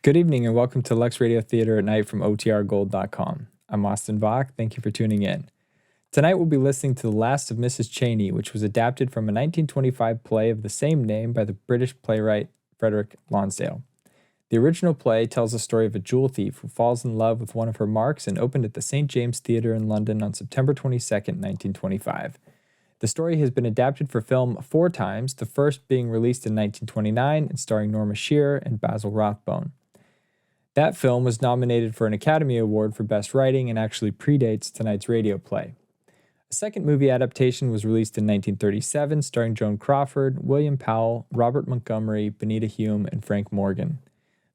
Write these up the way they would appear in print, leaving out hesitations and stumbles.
Good evening and welcome to Lux Radio Theatre at Night from OTRGold.com. I'm Austin Bach. Thank you for tuning in. Tonight we'll be listening to The Last of Mrs. Cheyney, which was adapted from a 1925 play of the same name by the British playwright Frederick Lonsdale. The original play tells the story of a jewel thief who falls in love with one of her marks and opened at the St. James Theatre in London on September 22, 1925. The story has been adapted for film 4 times, the first being released in 1929 and starring Norma Shearer and Basil Rathbone. That film was nominated for an Academy Award for Best Writing and actually predates tonight's radio play. A second movie adaptation was released in 1937, starring Joan Crawford, William Powell, Robert Montgomery, Benita Hume, and Frank Morgan.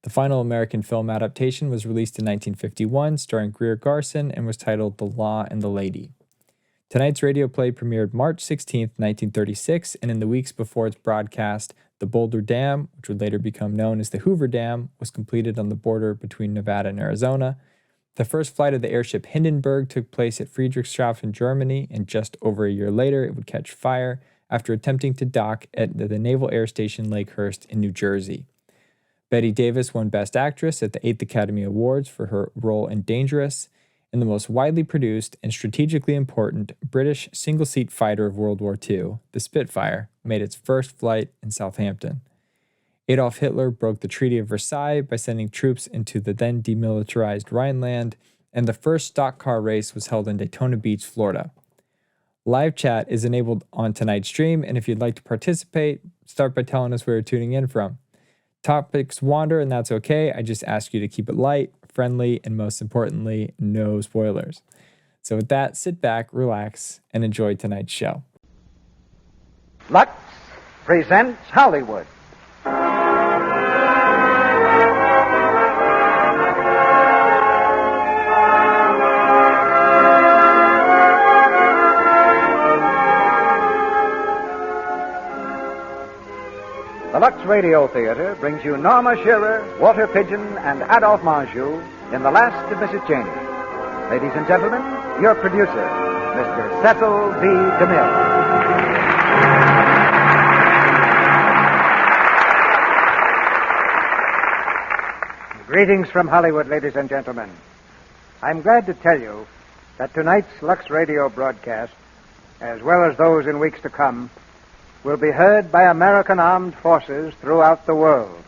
The final American film adaptation was released in 1951, starring Greer Garson, and was titled The Law and the Lady. Tonight's radio play premiered March 16, 1936, and in the weeks before its broadcast, the Boulder Dam, which would later become known as the Hoover Dam, was completed on the border between Nevada and Arizona. The first flight of the airship Hindenburg took place at Friedrichshafen, Germany, and just over a year later it would catch fire after attempting to dock at the Naval Air Station Lakehurst in New Jersey. Bette Davis won Best Actress at the 8th Academy Awards for her role in Dangerous, and the most widely produced and strategically important British single-seat fighter of World War II, the Spitfire, made its first flight in Southampton. Adolf Hitler broke the Treaty of Versailles by sending troops into the then demilitarized Rhineland, and the first stock car race was held in Daytona Beach, Florida. Live chat is enabled on tonight's stream, and if you'd like to participate, start by telling us where you're tuning in from. Topics wander, and that's okay. I just ask you to keep it light, friendly, and most importantly, no spoilers. So with that, sit back, relax, and enjoy tonight's show. Lux presents Hollywood. The Lux Radio Theatre brings you Norma Shearer, Walter Pidgeon, and Adolphe Menjou in The Last of Mrs. Cheyney. Ladies and gentlemen, your producer, Mr. Cecil B. DeMille. Greetings from Hollywood, ladies and gentlemen. I'm glad to tell you that tonight's Lux Radio broadcast, as well as those in weeks to come, will be heard by American armed forces throughout the world,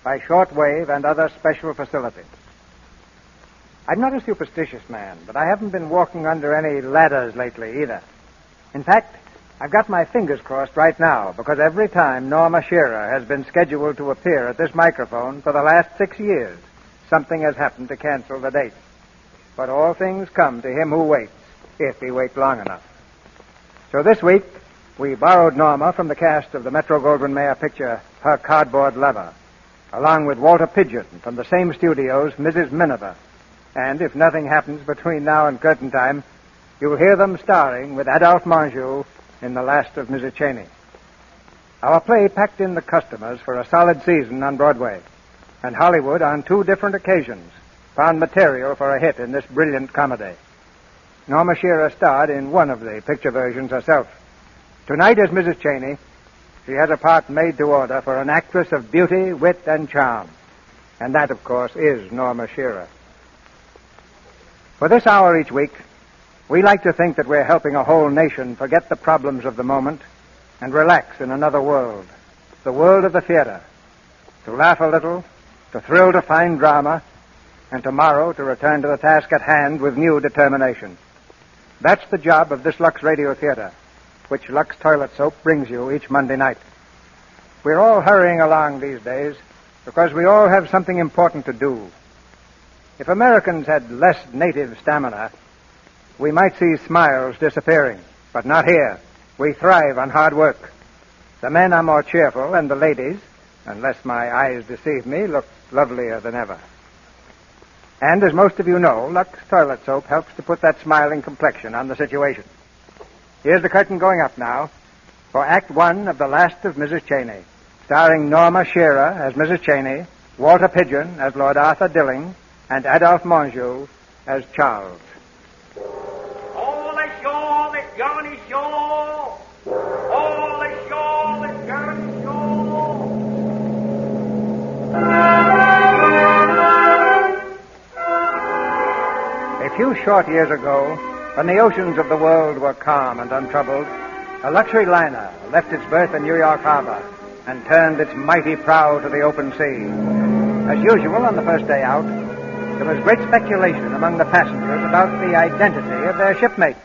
by shortwave and other special facilities. I'm not a superstitious man, but I haven't been walking under any ladders lately either. In fact, I've got my fingers crossed right now, because every time Norma Shearer has been scheduled to appear at this microphone for the last 6 years, something has happened to cancel the date. But all things come to him who waits, if he waits long enough. So this week, we borrowed Norma from the cast of the Metro-Goldwyn-Mayer picture, Her Cardboard Lover, along with Walter Pidgeon from the same studios, Mrs. Miniver. And if nothing happens between now and curtain time, you'll hear them starring with Adolphe Menjou in The Last of Mrs. Cheyney. Our play packed in the customers for a solid season on Broadway, and Hollywood, on 2 different occasions, found material for a hit in this brilliant comedy. Norma Shearer starred in one of the picture versions herself. Tonight, as Mrs. Cheyney, she has a part made to order for an actress of beauty, wit, and charm. And that, of course, is Norma Shearer. For this hour each week, we like to think that we're helping a whole nation forget the problems of the moment and relax in another world, the world of the theater, to laugh a little, to thrill to fine drama, and tomorrow to return to the task at hand with new determination. That's the job of this Lux Radio Theatre, which Lux Toilet Soap brings you each Monday night. We're all hurrying along these days because we all have something important to do. If Americans had less native stamina, we might see smiles disappearing, but not here. We thrive on hard work. The men are more cheerful, and the ladies, unless my eyes deceive me, look lovelier than ever. And as most of you know, Lux Toilet Soap helps to put that smiling complexion on the situation. Here's the curtain going up now for Act 1 of The Last of Mrs. Cheyney, starring Norma Shearer as Mrs. Cheyney, Walter Pidgeon as Lord Arthur Dilling, and Adolphe Menjou as Charles. All ashore, the Johnny Shore! All ashore, the Johnny Shore! few short years ago, when the oceans of the world were calm and untroubled, a luxury liner left its berth in New York Harbor and turned its mighty prow to the open sea. As usual, on the first day out, there was great speculation among the passengers about the identity of their shipmates.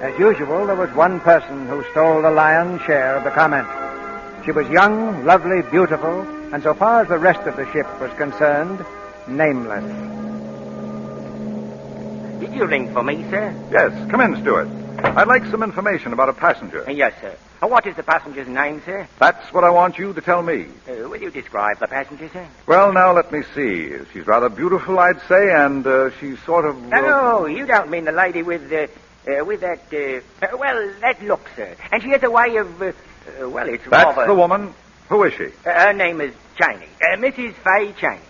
As usual, there was one person who stole the lion's share of the comment. She was young, lovely, beautiful, and so far as the rest of the ship was concerned, nameless. Did you ring for me, sir? Yes, come in, Stewart. I'd like some information about a passenger. Yes, sir. What is the passenger's name, sir? That's what I want you to tell me. Will you describe the passenger, sir? Well, now, let me see. She's rather beautiful, I'd say, and she's sort of... No, you don't mean the lady with that look, sir. And she has a way of, it's That's rather... the woman. Who is she? Her name is Cheyney. Mrs. Fay Cheyney.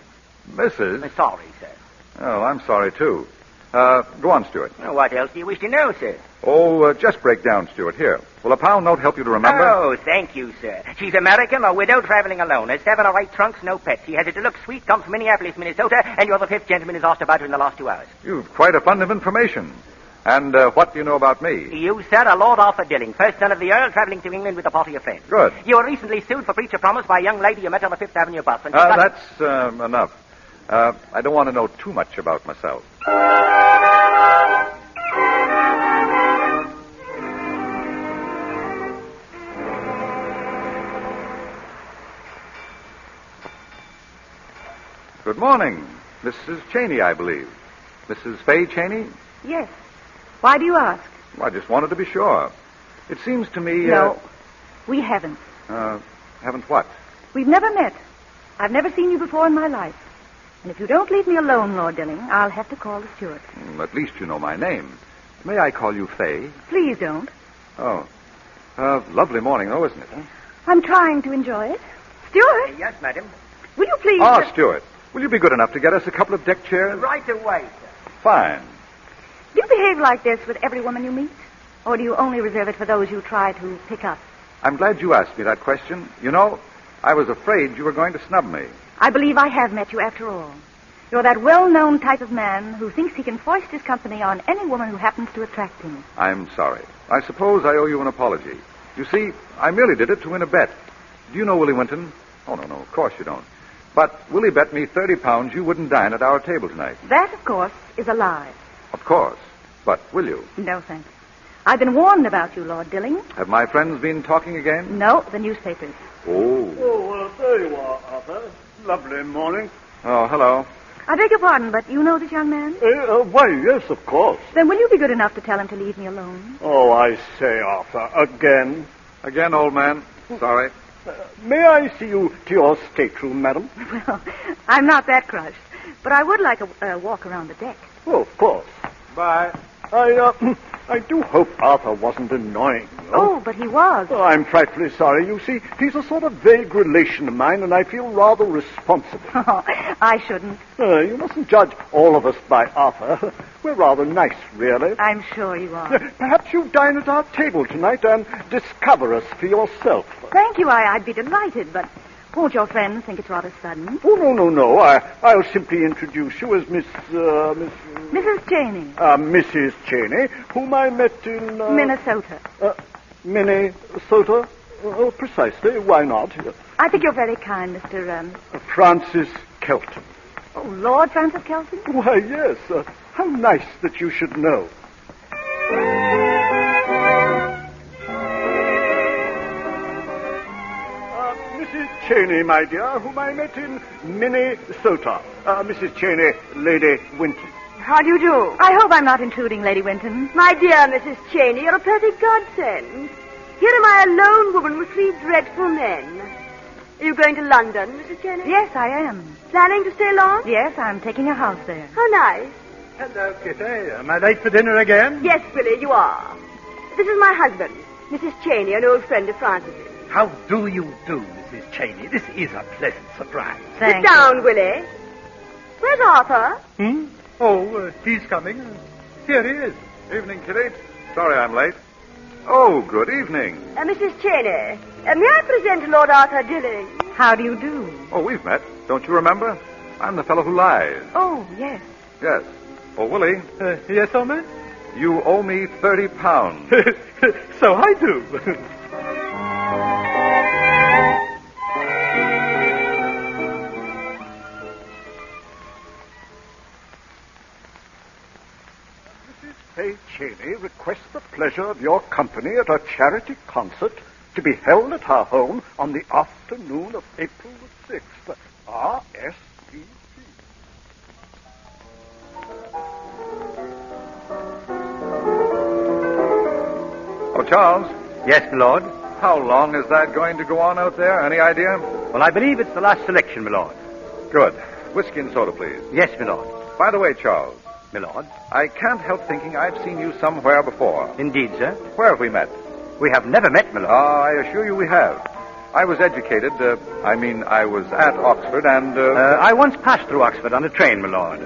Mrs.? Sorry, sir. Oh, I'm sorry, too. Go on, Stewart. What else do you wish to know, sir? Oh, just break down, Stewart. Here. Will a pound note help you to remember? Oh, thank you, sir. She's American, a widow, traveling alone. Has 7 or 8 trunks, no pets. She has a deluxe suite, comes from Minneapolis, Minnesota, and you're the 5th gentleman who's asked about her in the last 2 hours. You've quite a fund of information. And what do you know about me? You, sir, are Lord Arthur Dilling, first son of the Earl, traveling to England with a party of friends. Good. You were recently sued for breach of promise by a young lady you met on the 5th Avenue bus. And That's enough. I don't want to know too much about myself. Good morning. Mrs. Cheyney, I believe. Mrs. Fay Cheyney? Yes. Why do you ask? Well, I just wanted to be sure. It seems to me... No, we haven't. Haven't what? We've never met. I've never seen you before in my life. And if you don't leave me alone, Lord Dilling, I'll have to call the steward. At least you know my name. May I call you Fay? Please don't. Oh. Lovely morning, though, isn't it? Huh? I'm trying to enjoy it. Steward, Yes, madam. will you please... Ah, Stewart. Will you be good enough to get us a couple of deck chairs? Right away, sir. Fine. Do you behave like this with every woman you meet? Or do you only reserve it for those you try to pick up? I'm glad you asked me that question. You know, I was afraid you were going to snub me. I believe I have met you after all. You're that well-known type of man who thinks he can foist his company on any woman who happens to attract him. I'm sorry. I suppose I owe you an apology. You see, I merely did it to win a bet. Do you know Willie Winton? Oh, no, of course you don't. But Willie bet me 30 pounds you wouldn't dine at our table tonight. That, of course, is a lie. Of course. But will you? No, thanks. I've been warned about you, Lord Dilling. Have my friends been talking again? No, the newspapers. Oh. Oh, well, there you are, Arthur. Lovely morning. Oh, hello. I beg your pardon, but you know this young man? Why, yes, of course. Then will you be good enough to tell him to leave me alone? Oh, I say, Arthur, again. Again, old man. Sorry. May I see you to your stateroom, madam? Well, I'm not that crushed, but I would like a walk around the deck. Oh, of course. Bye. I do hope Arthur wasn't annoying you. Oh, but he was. Oh, I'm frightfully sorry. You see, he's a sort of vague relation of mine, and I feel rather responsible. Oh, I shouldn't. You mustn't judge all of us by Arthur. We're rather nice, really. I'm sure you are. Perhaps you dine at our table tonight and discover us for yourself. Thank you. I'd be delighted, but won't your friends think it's rather sudden? Oh, no. I'll simply introduce you as Mrs. Cheyney. Mrs. Cheyney, whom I met in... Minnesota. Minnesota? Precisely. Why not? I think you're very kind, Mr. Francis Kelton. Oh, Lord Francis Kelton? Why, yes. How nice that you should know. Mrs. Cheyney, my dear, whom I met in Minnesota. Mrs. Cheyney, Lady Winton. How do you do? I hope I'm not intruding, Lady Winton. My dear Mrs. Cheyney, you're a perfect godsend. Here am I, a lone woman with 3 dreadful men. Are you going to London, Mrs. Cheyney? Yes, I am. Planning to stay long? Yes, I'm taking a house there. How nice. Hello, Kitty. Am I late for dinner again? Yes, Willie, you are. This is my husband, Mrs. Cheyney, an old friend of Francis's. How do you do, Mrs. Cheyney? This is a pleasant surprise. Sit down, Willie. Where's Arthur? Oh, he's coming. Here he is. Evening, Kitty. Sorry I'm late. Oh, good evening. Mrs. Cheyney, may I present Lord Arthur Dilling? How do you do? Oh, we've met. Don't you remember? I'm the fellow who lies. Oh, yes. Yes. Oh, Willie, Yes, Omer? you owe me 30 pounds. So I do. Mrs. Cheyney requests the pleasure of your company at a charity concert to be held at her home on the afternoon of April the 6th. R.S.V.P. Oh, Charles, Yes, my lord. how long is that going to go on out there? Any idea? Well, I believe it's the last selection, my lord. Good. Whiskey and soda, please. Yes, my lord. By the way, Charles, My lord. I can't help thinking I've seen you somewhere before. Indeed, sir. Where have we met? We have never met, my lord. I assure you we have. I was educated, I was at Oxford, and, I once passed through Oxford on a train, my lord.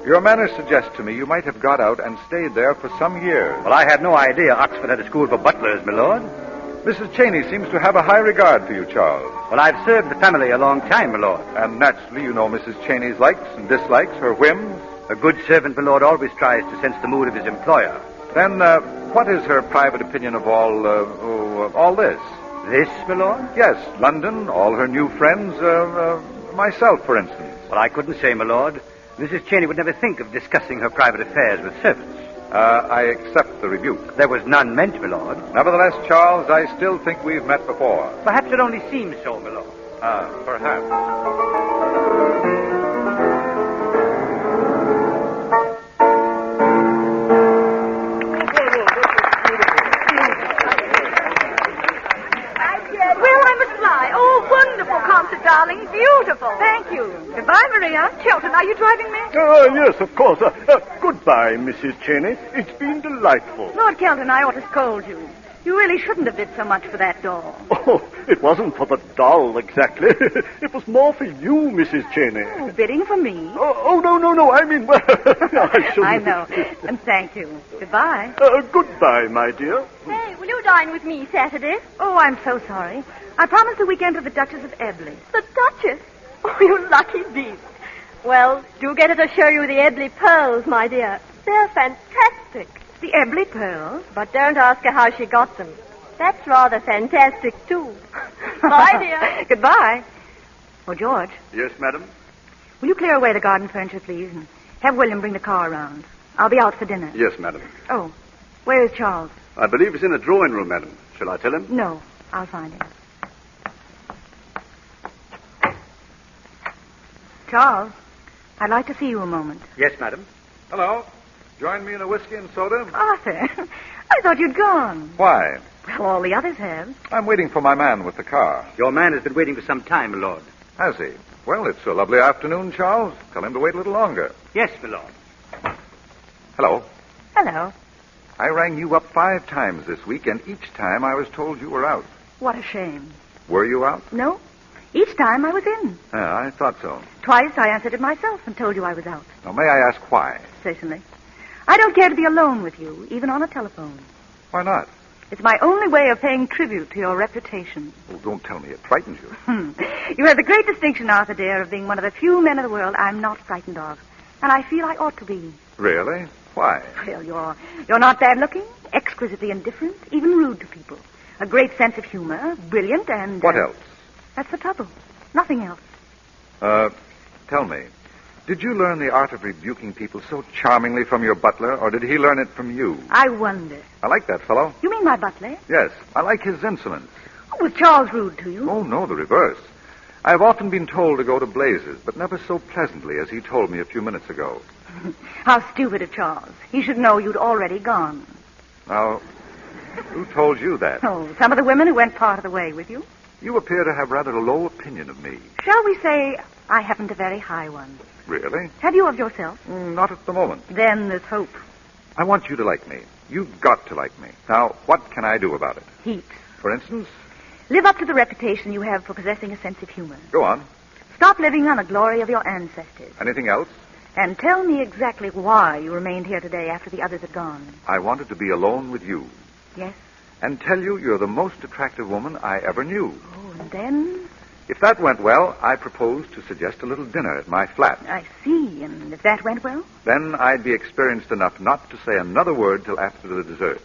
your manner suggests to me you might have got out and stayed there for some years. Well, I had no idea Oxford had a school for butlers, my lord. Mrs. Cheyney seems to have a high regard for you, Charles. Well, I've served the family a long time, my lord. And naturally, you know Mrs. Cheyney's likes and dislikes, her whims. A good servant, my lord, always tries to sense the mood of his employer. Then, what is her private opinion of all this? This, my lord? Yes, London, all her new friends, myself, for instance. Well, I couldn't say, my lord. Mrs. Cheyney would never think of discussing her private affairs with servants. I accept the rebuke. There was none meant, my lord. Nevertheless, Charles, I still think we've met before. Perhaps it only seems so, my lord. Perhaps. Well, I must fly. Oh, wonderful concert, darling. Beautiful. Thank you. Goodbye, Maria. Chilton, are you driving me? Yes, of course. Goodbye, Mrs. Cheyney. It's been delightful. Lord Kelton, I ought to scold you. You really shouldn't have bid so much for that doll. Oh, it wasn't for the doll, exactly. It was more for you, Mrs. Cheyney. Oh, bidding for me? No. I mean, well, I shouldn't. I know. And thank you. Goodbye. Goodbye, my dear. Hey, will you dine with me Saturday? Oh, I'm so sorry. I promised the weekend to the Duchess of Ebley. The Duchess? Oh, you lucky beast. Well, do get her to show you the Ebley pearls, my dear. They're fantastic. The Ebley pearls? But don't ask her how she got them. That's rather fantastic, too. Bye, dear. Goodbye. Oh, George, Yes, madam? will you clear away the garden furniture, please, and have William bring the car around? I'll be out for dinner. Yes, madam. Oh, where is Charles? I believe he's in the drawing room, madam. Shall I tell him? No, I'll find him. Charles, I'd like to see you a moment. Yes, madam. Hello. Join me in a whiskey and soda? Arthur, I thought you'd gone. Why? Well, all the others have. I'm waiting for my man with the car. Your man has been waiting for some time, my lord. Has he? Well, it's a lovely afternoon, Charles. Tell him to wait a little longer. Yes, my lord. Hello. Hello. I rang you up 5 times this week, and each time I was told you were out. What a shame. Were you out? No, each time I was in. Yeah, I thought so. Twice I answered it myself and told you I was out. Now, may I ask why? Certainly. I don't care to be alone with you, even on a telephone. Why not? It's my only way of paying tribute to your reputation. Oh, don't tell me it frightens you. You have the great distinction, Arthur, dear, of being one of the few men in the world I'm not frightened of. And I feel I ought to be. Really? Why? Well, you're not bad-looking, exquisitely indifferent, even rude to people. A great sense of humor, brilliant, and... What else? That's the trouble. Nothing else. Tell me, did you learn the art of rebuking people so charmingly from your butler, or did he learn it from you? I wonder. I like that fellow. You mean my butler? Yes, I like his insolence. Oh, was Charles rude to you? Oh, no, the reverse. I've often been told to go to blazes, but never so pleasantly as he told me a few minutes ago. How stupid of Charles. He should know you'd already gone. Now, who told you that? Oh, some of the women who went part of the way with you. You appear to have rather a low opinion of me. Shall we say I haven't a very high one? Really? Have you of yourself? Not at the moment. Then there's hope. I want you to like me. You've got to like me. Now, what can I do about it? Heaps. For instance? Live up to the reputation you have for possessing a sense of humor. Go on. Stop living on the glory of your ancestors. Anything else? And tell me exactly why you remained here today after the others had gone. I wanted to be alone with you. Yes? And tell you you're the most attractive woman I ever knew. Oh, and then? If that went well, I propose to suggest a little dinner at my flat. I see. And if that went well? Then I'd be experienced enough not to say another word till after the dessert.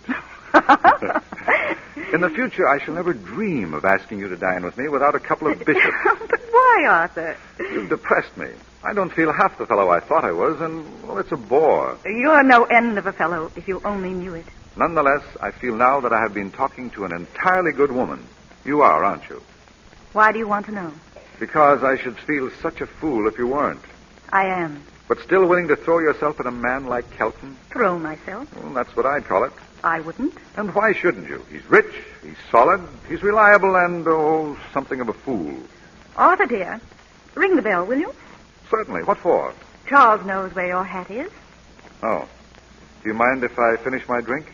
In the future, I shall never dream of asking you to dine with me without a couple of bishops. But why, Arthur? You've depressed me. I don't feel half the fellow I thought I was, and, well, it's a bore. You're no end of a fellow, if you only knew it. Nonetheless, I feel now that I have been talking to an entirely good woman. You are, aren't you? Why do you want to know? Because I should feel such a fool if you weren't. I am. But still willing to throw yourself at a man like Kelton? Throw myself? Well, that's what I'd call it. I wouldn't. And why shouldn't you? He's rich, he's solid, he's reliable, and, something of a fool. Arthur, dear, ring the bell, will you? Certainly. What for? Charles knows where your hat is. Oh. Do you mind if I finish my drink?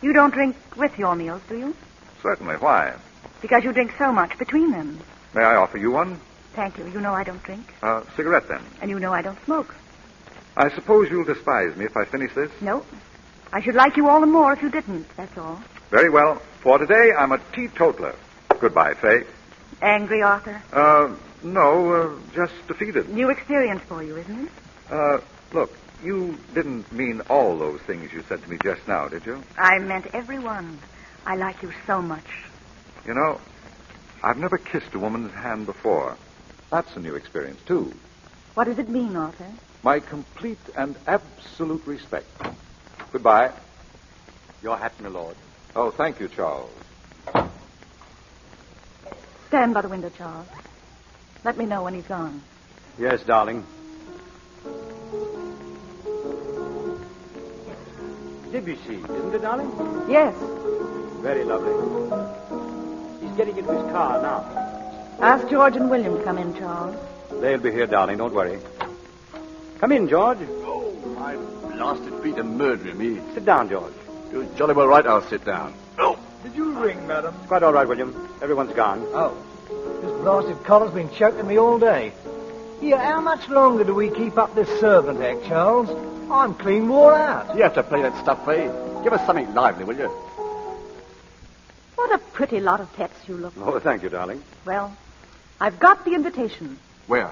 You don't drink with your meals, do you? Certainly. Why? Because you drink so much between them. May I offer you one? Thank you. You know I don't drink. Cigarette, then. And you know I don't smoke. I suppose you'll despise me if I finish this? No. I should like you all the more if you didn't, that's all. Very well. For today, I'm a teetotaler. Goodbye, Faye. Angry, Arthur? No, just defeated. New experience for you, isn't it? Look, you didn't mean all those things you said to me just now, did you? I meant every one. I like you so much. You know, I've never kissed a woman's hand before. That's a new experience, too. What does it mean, Arthur? My complete and absolute respect. Goodbye. Your hat, my lord. Oh, thank you, Charles. Stand by the window, Charles. Let me know when he's gone. Yes, darling. Debussy, isn't it, darling? Yes. Very lovely. He's getting into his car now. Ask George and William to come in, Charles. They'll be here, darling. Don't worry. Come in, George. Oh, my blasted feet are murdering me. Sit down, George. You're jolly well right, I'll sit down. Oh, did you ring, madam? It's quite all right, William. Everyone's gone. Oh, this blasted collar's been choking me all day. Here, how much longer do we keep up this servant act, Charles? I'm clean wore out. You have to play that stuff, Faye. Give us something lively, will you? What a pretty lot of pets you look. Oh, thank you, darling. Well, I've got the invitation. Where?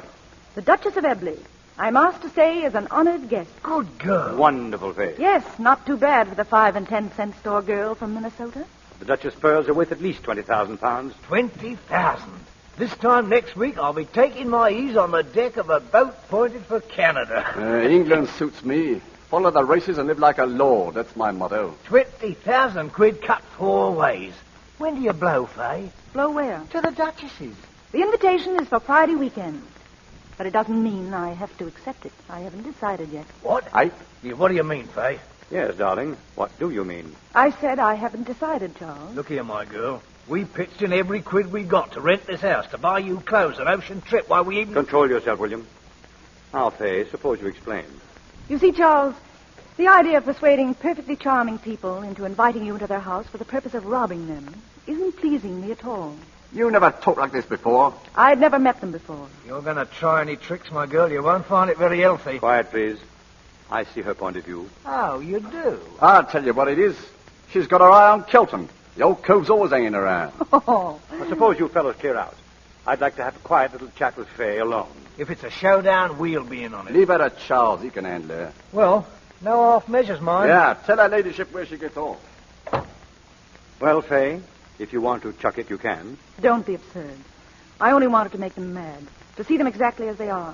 The Duchess of Ebley. I'm asked to stay as an honored guest. Good girl. Wonderful, Faye. Yes, not too bad for the 5 and 10 cent store girl from Minnesota. The Duchess' pearls are worth at least 20,000 pounds. 20,000. This time next week, I'll be taking my ease on the deck of a boat pointed for Canada. England suits me. Follow the races and live like a lord. That's my motto. 20,000 quid cut 4 ways. When do you blow, Faye? Blow where? To the Duchess's. The invitation is for Friday weekend. But it doesn't mean I have to accept it. I haven't decided yet. What? What do you mean, Faye? Yes, darling. What do you mean? I said I haven't decided, Charles. Look here, my girl. We pitched in every quid we got to rent this house, to buy you clothes, an ocean trip, while we even... Control yourself, William. Now, Faye, suppose you explain. You see, Charles, the idea of persuading perfectly charming people into inviting you into their house for the purpose of robbing them isn't pleasing me at all. You never talked like this before. I'd never met them before. If you're going to try any tricks, my girl, you won't find it very healthy. Quiet, please. I see her point of view. Oh, you do? I'll tell you what it is. She's got her eye on Kelton. The old cove's always hanging around. Oh. Now, suppose you fellows clear out. I'd like to have a quiet little chat with Faye alone. If it's a showdown, we'll be in on it. Leave her to Charles. He can handle her. Well, no half measures, mind. Yeah, tell her ladyship where she gets off. Well, Faye, if you want to chuck it, you can. Don't be absurd. I only wanted to make them mad, to see them exactly as they are.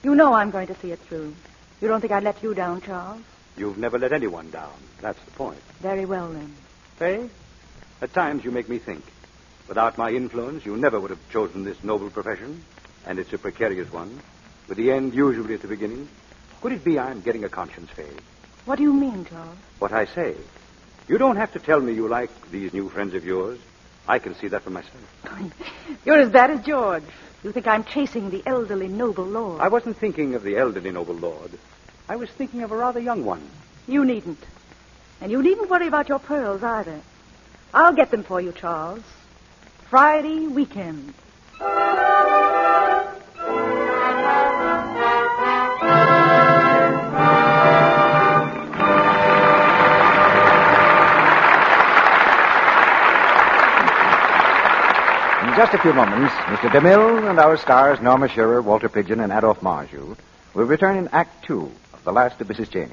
You know I'm going to see it through. You don't think I'd let you down, Charles? You've never let anyone down. That's the point. Very well, then. Faye, at times you make me think. Without my influence, you never would have chosen this noble profession, and it's a precarious one, with the end usually at the beginning. Could it be I'm getting a conscience, Faye? What do you mean, Charles? What I say. You don't have to tell me you like these new friends of yours. I can see that for myself. You're as bad as George. You think I'm chasing the elderly noble lord. I wasn't thinking of the elderly noble lord. I was thinking of a rather young one. You needn't. And you needn't worry about your pearls either. I'll get them for you, Charles. Friday weekend. In just a few moments, Mr. DeMille and our stars, Norma Shearer, Walter Pidgeon, and Adolphe Marjou, will return in Act 2 of The Last of Mrs. Cheyney.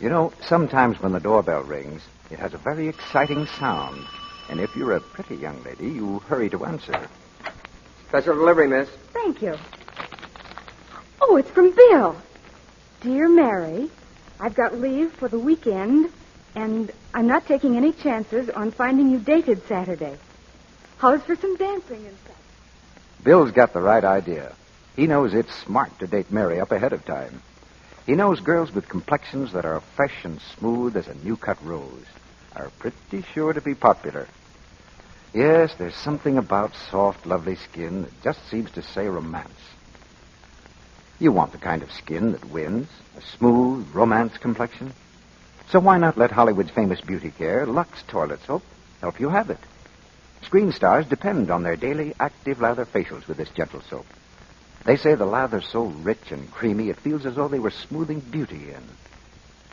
You know, sometimes when the doorbell rings, it has a very exciting sound. And if you're a pretty young lady, you hurry to answer. Special delivery, miss. Thank you. Oh, it's from Bill. Dear Mary, I've got leave for the weekend, and I'm not taking any chances on finding you dated Saturday. How's for some dancing and stuff? Bill's got the right idea. He knows it's smart to date Mary up ahead of time. He knows girls with complexions that are fresh and smooth as a new-cut rose are pretty sure to be popular. Yes, there's something about soft, lovely skin that just seems to say romance. You want the kind of skin that wins, a smooth, romance complexion. So why not let Hollywood's famous beauty care, Lux Toilet Soap, help you have it? Screen stars depend on their daily active lather facials with this gentle soap. They say the lather's so rich and creamy it feels as though they were smoothing beauty in.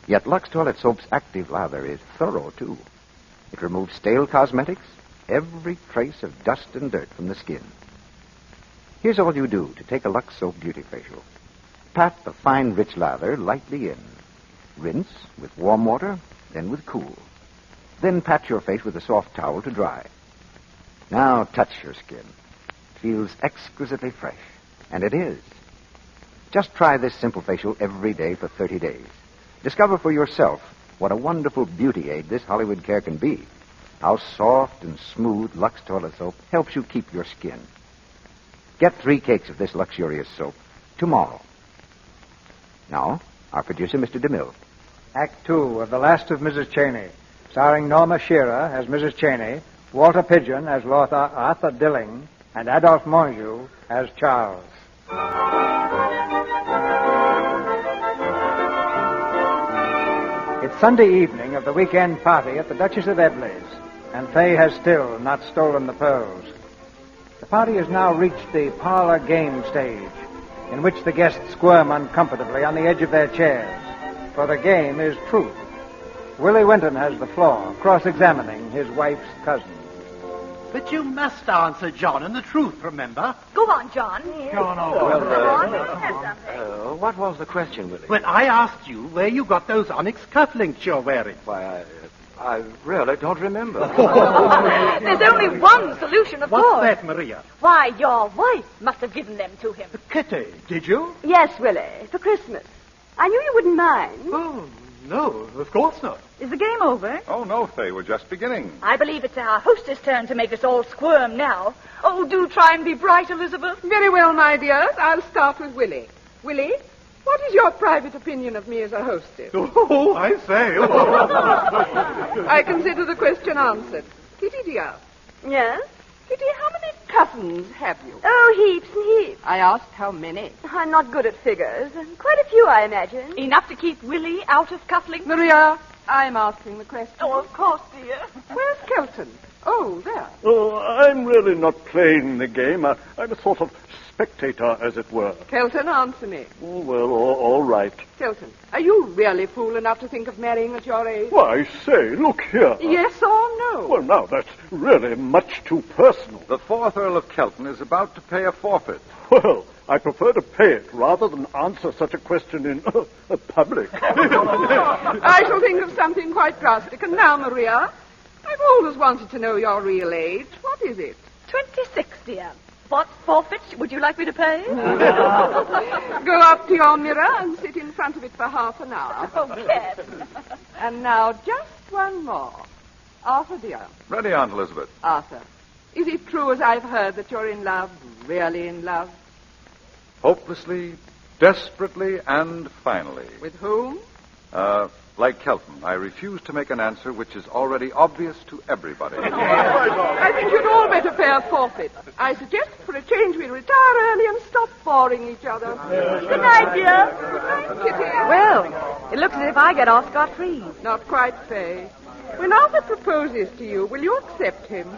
Yet Lux Toilet Soap's active lather is thorough, too. It removes stale cosmetics, every trace of dust and dirt from the skin. Here's all you do to take a Lux Soap Beauty Facial. Pat the fine, rich lather lightly in. Rinse with warm water, then with cool. Then pat your face with a soft towel to dry. Now touch your skin. It feels exquisitely fresh. And it is. Just try this simple facial every day for 30 days. Discover for yourself what a wonderful beauty aid this Hollywood care can be. How soft and smooth Lux Toilet Soap helps you keep your skin. Get 3 cakes of this luxurious soap tomorrow. Now, our producer, Mr. DeMille. Act 2 of The Last of Mrs. Cheyney, starring Norma Shearer as Mrs. Cheyney, Walter Pidgeon as Lord Arthur Dilling, and Adolphe Marjou as Charles. It's Sunday evening of the weekend party at the Duchess of Ebbley's, and Fay has still not stolen the pearls. The party has now reached the parlor game stage, in which the guests squirm uncomfortably on the edge of their chairs, for the game is truth. Willie Winton has the floor, cross-examining his wife's cousin. But you must answer John and the truth, remember? Go on, John. What was the question, Willie? Well, I asked you where you got those onyx cufflinks you're wearing. Why, I really don't remember. There's only one solution, of course. What's that, Maria? Why, your wife must have given them to him. Kitty, did you? Yes, Willie, for Christmas. I knew you wouldn't mind. Oh, no, of course not. Is the game over? Oh, no, Fay, we're just beginning. I believe it's our hostess' turn to make us all squirm now. Oh, do try and be bright, Elizabeth. Very well, my dears. I'll start with Willie. Willie, what is your private opinion of me as a hostess? Oh, I say. I consider the question answered. Kitty, dear. Yes? Kitty, how many cousins have you? Oh, heaps and heaps. I asked how many. I'm not good at figures. Quite a few, I imagine. Enough to keep Willie out of cufflinks? Maria, I'm asking the question. Oh, of course, dear. Where's Kelton? Oh, there. Oh, I'm really not playing the game. I'm a sort of spectator, as it were. Kelton, answer me. Oh, well, all right. Kelton, are you really fool enough to think of marrying at your age? Why, say, look here. Yes or no? Well, now, that's really much too personal. The 4th Earl of Kelton is about to pay a forfeit. Well, I prefer to pay it rather than answer such a question in public. I shall think of something quite drastic. And now, Maria, I've always wanted to know your real age. What is it? 26, dear. What forfeit would you like me to pay? Go up to your mirror and sit in front of it for half an hour. Oh, yes. And now, just one more. Arthur, dear. Ready, Aunt Elizabeth. Arthur, is it true, as I've heard, that you're in love, really in love? Hopelessly, desperately, and finally. With whom? Like Kelton, I refuse to make an answer which is already obvious to everybody. I think you'd all better pay a forfeit. I suggest for a change we retire early and stop boring each other. Good night, dear. Good night, Kitty. Well, it looks as if I get off scot-free. Not quite, Fay. When Arthur proposes to you, will you accept him?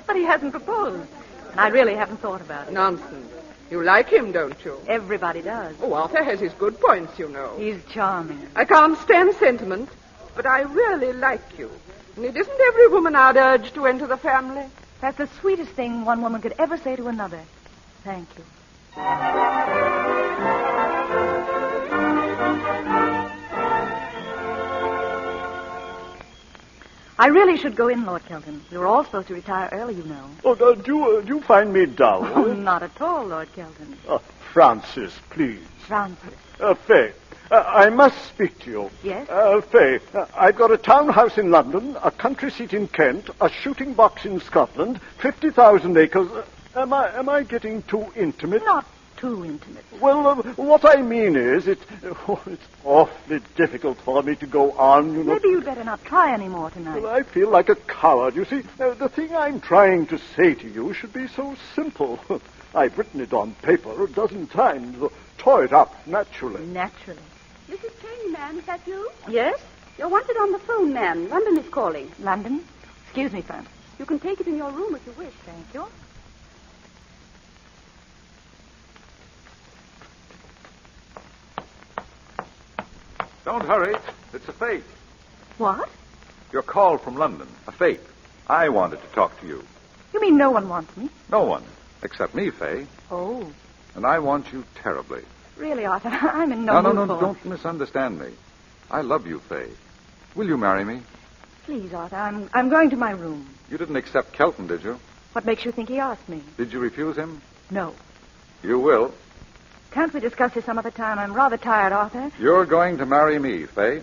But he hasn't proposed. And I really haven't thought about it. Nonsense. You like him, don't you? Everybody does. Oh, Arthur has his good points, you know. He's charming. I can't stand sentiment, but I really like you. And it isn't every woman I'd urge to enter the family. That's the sweetest thing one woman could ever say to another. Thank you. I really should go in, Lord Kelton. We were all supposed to retire early, you know. Oh, do you find me dull? Oh, not at all, Lord Kelton. Francis, please. Francis. Faye, I must speak to you. Yes? Faye, I've got a townhouse in London, a country seat in Kent, a shooting box in Scotland, 50,000 acres. Am I getting too intimate? Not too intimate. Well, what I mean is, it's awfully difficult for me to go on, you know. Maybe you'd better not try any more tonight. Well, I feel like a coward. You see, the thing I'm trying to say to you should be so simple. I've written it on paper a dozen times, tore it up naturally. Naturally. Mrs. Cheyney, ma'am, is that you? Yes? You're wanted on the phone, ma'am. London is calling. London? Excuse me, Francis. You can take it in your room if you wish. Thank you. Don't hurry. It's a fake. What? Your call from London. A fake. I wanted to talk to you. You mean no one wants me? No one. Except me, Faye. Oh. And I want you terribly. Really, Arthur, I'm in no mood No, don't misunderstand me. I love you, Faye. Will you marry me? Please, Arthur, I'm going to my room. You didn't accept Kelton, did you? What makes you think he asked me? Did you refuse him? No. You will. Can't we discuss this some other time? I'm rather tired, Arthur. You're going to marry me, Faye.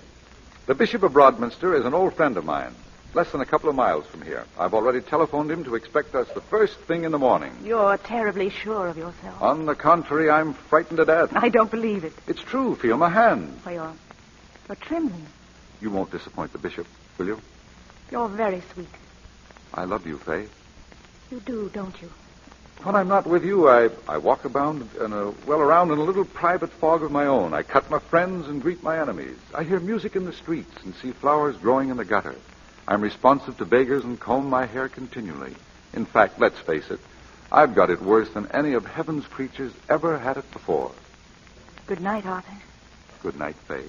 The Bishop of Broadminster is an old friend of mine. Less than a couple of miles from here. I've already telephoned him to expect us the first thing in the morning. You're terribly sure of yourself. On the contrary, I'm frightened to death. I don't believe it. It's true. Feel my hand. Why, you're trembling. You won't disappoint the bishop, will you? You're very sweet. I love you, Faye. You do, don't you? When I'm not with you, I walk around in a little private fog of my own. I cut my friends and greet my enemies. I hear music in the streets and see flowers growing in the gutter. I'm responsive to beggars and comb my hair continually. In fact, let's face it, I've got it worse than any of heaven's creatures ever had it before. Good night, Arthur. Good night, Faye.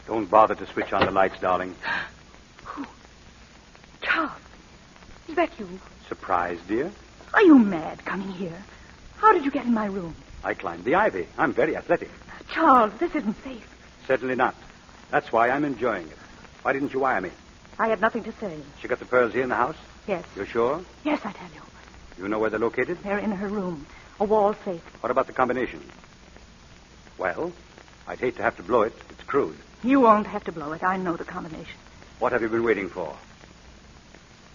Don't bother to switch on the lights, darling. Charles, is that you? Surprise, dear? Are you mad coming here? How did you get in my room? I climbed the ivy. I'm very athletic. Charles, this isn't safe. Certainly not. That's why I'm enjoying it. Why didn't you wire me? I had nothing to say. She got the pearls here in the house? Yes. You're sure? Yes, I tell you. You know where they're located? They're in her room. A wall safe. What about the combination? Well, I'd hate to have to blow it. It's crude. You won't have to blow it. I know the combination. What have you been waiting for?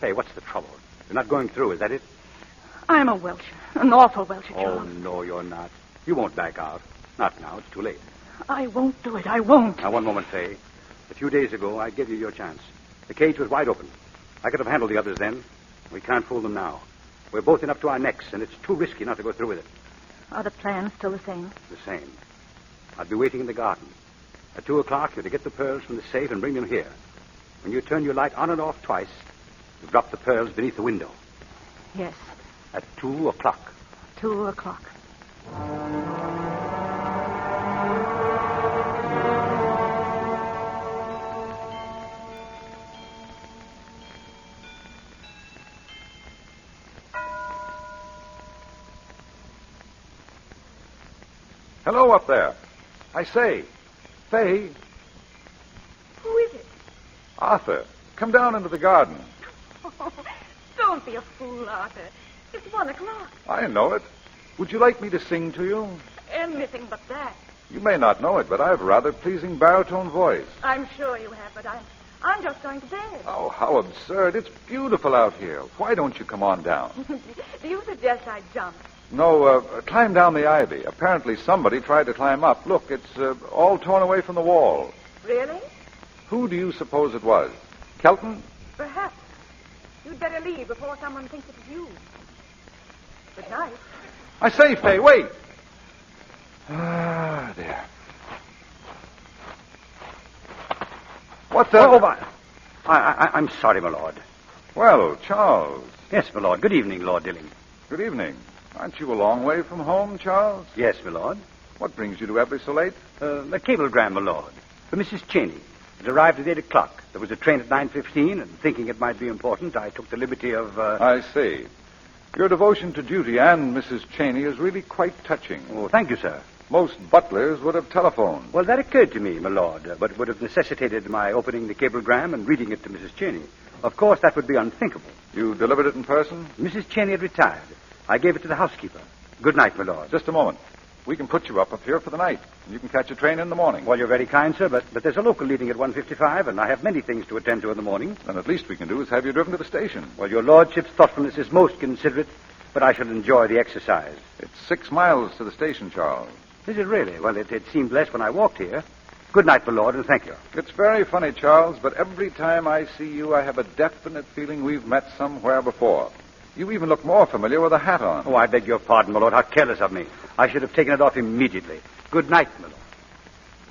Hey, what's the trouble? You're not going through, is that it? I'm a Welcher. An awful Welcher, Oh, Charles. no, you're not. You won't back out. Not now. It's too late. I won't do it. I won't. Now, one moment, Faye. A few days ago, I gave you your chance. The cage was wide open. I could have handled the others then. We can't fool them now. We're both in up to our necks, and it's too risky not to go through with it. Are the plans still the same? The same. I'll be waiting in the garden. At 2 o'clock, you're to get the pearls from the safe and bring them here. When you turn your light on and off twice, you drop the pearls beneath the window. Yes. At 2 o'clock. 2 o'clock. Hello up there. I say, Faye. Who is it? Arthur, come down into the garden. Oh, don't be a fool, Arthur. It's 1 o'clock. I know it. Would you like me to sing to you? Anything but that. You may not know it, but I have a rather pleasing baritone voice. I'm sure you have, but I'm just going to bed. Oh, how absurd. It's beautiful out here. Why don't you come on down? Do you suggest I jump? No, climb down the ivy. Apparently somebody tried to climb up. Look, it's all torn away from the wall. Really? Who do you suppose it was? Kelton? Perhaps. You'd better leave before someone thinks it's you. Good night. I say, Faye, wait. Ah, there. What the... Oh, I'm sorry, my lord. Well, Charles. Yes, my lord. Good evening, Lord Dilling. Good evening. Aren't you a long way from home, Charles? Yes, my lord. What brings you to Ebbly so late? A cablegram, my lord. For Mrs. Cheyney. It arrived at 8 o'clock. There was a train at 9:15, and thinking it might be important, I took the liberty of... I see. Your devotion to duty and Mrs. Cheyney is really quite touching. Oh, thank you, sir. Most butlers would have telephoned. Well, that occurred to me, my lord, but it would have necessitated my opening the cablegram and reading it to Mrs. Cheyney. Of course, that would be unthinkable. You delivered it in person? Mrs. Cheyney had retired. I gave it to the housekeeper. Good night, my lord. Just a moment. We can put you up here for the night. And you can catch a train in the morning. Well, you're very kind, sir, but there's a local leaving at 1:55, and I have many things to attend to in the morning. Then at least we can do is have you driven to the station. Well, your lordship's thoughtfulness is most considerate, but I shall enjoy the exercise. It's 6 miles to the station, Charles. Is it really? Well, it seemed less when I walked here. Good night, my lord, and thank you. It's very funny, Charles, but every time I see you, I have a definite feeling we've met somewhere before. You even look more familiar with a hat on. Oh, I beg your pardon, my lord. How careless of me. I should have taken it off immediately. Good night, my lord.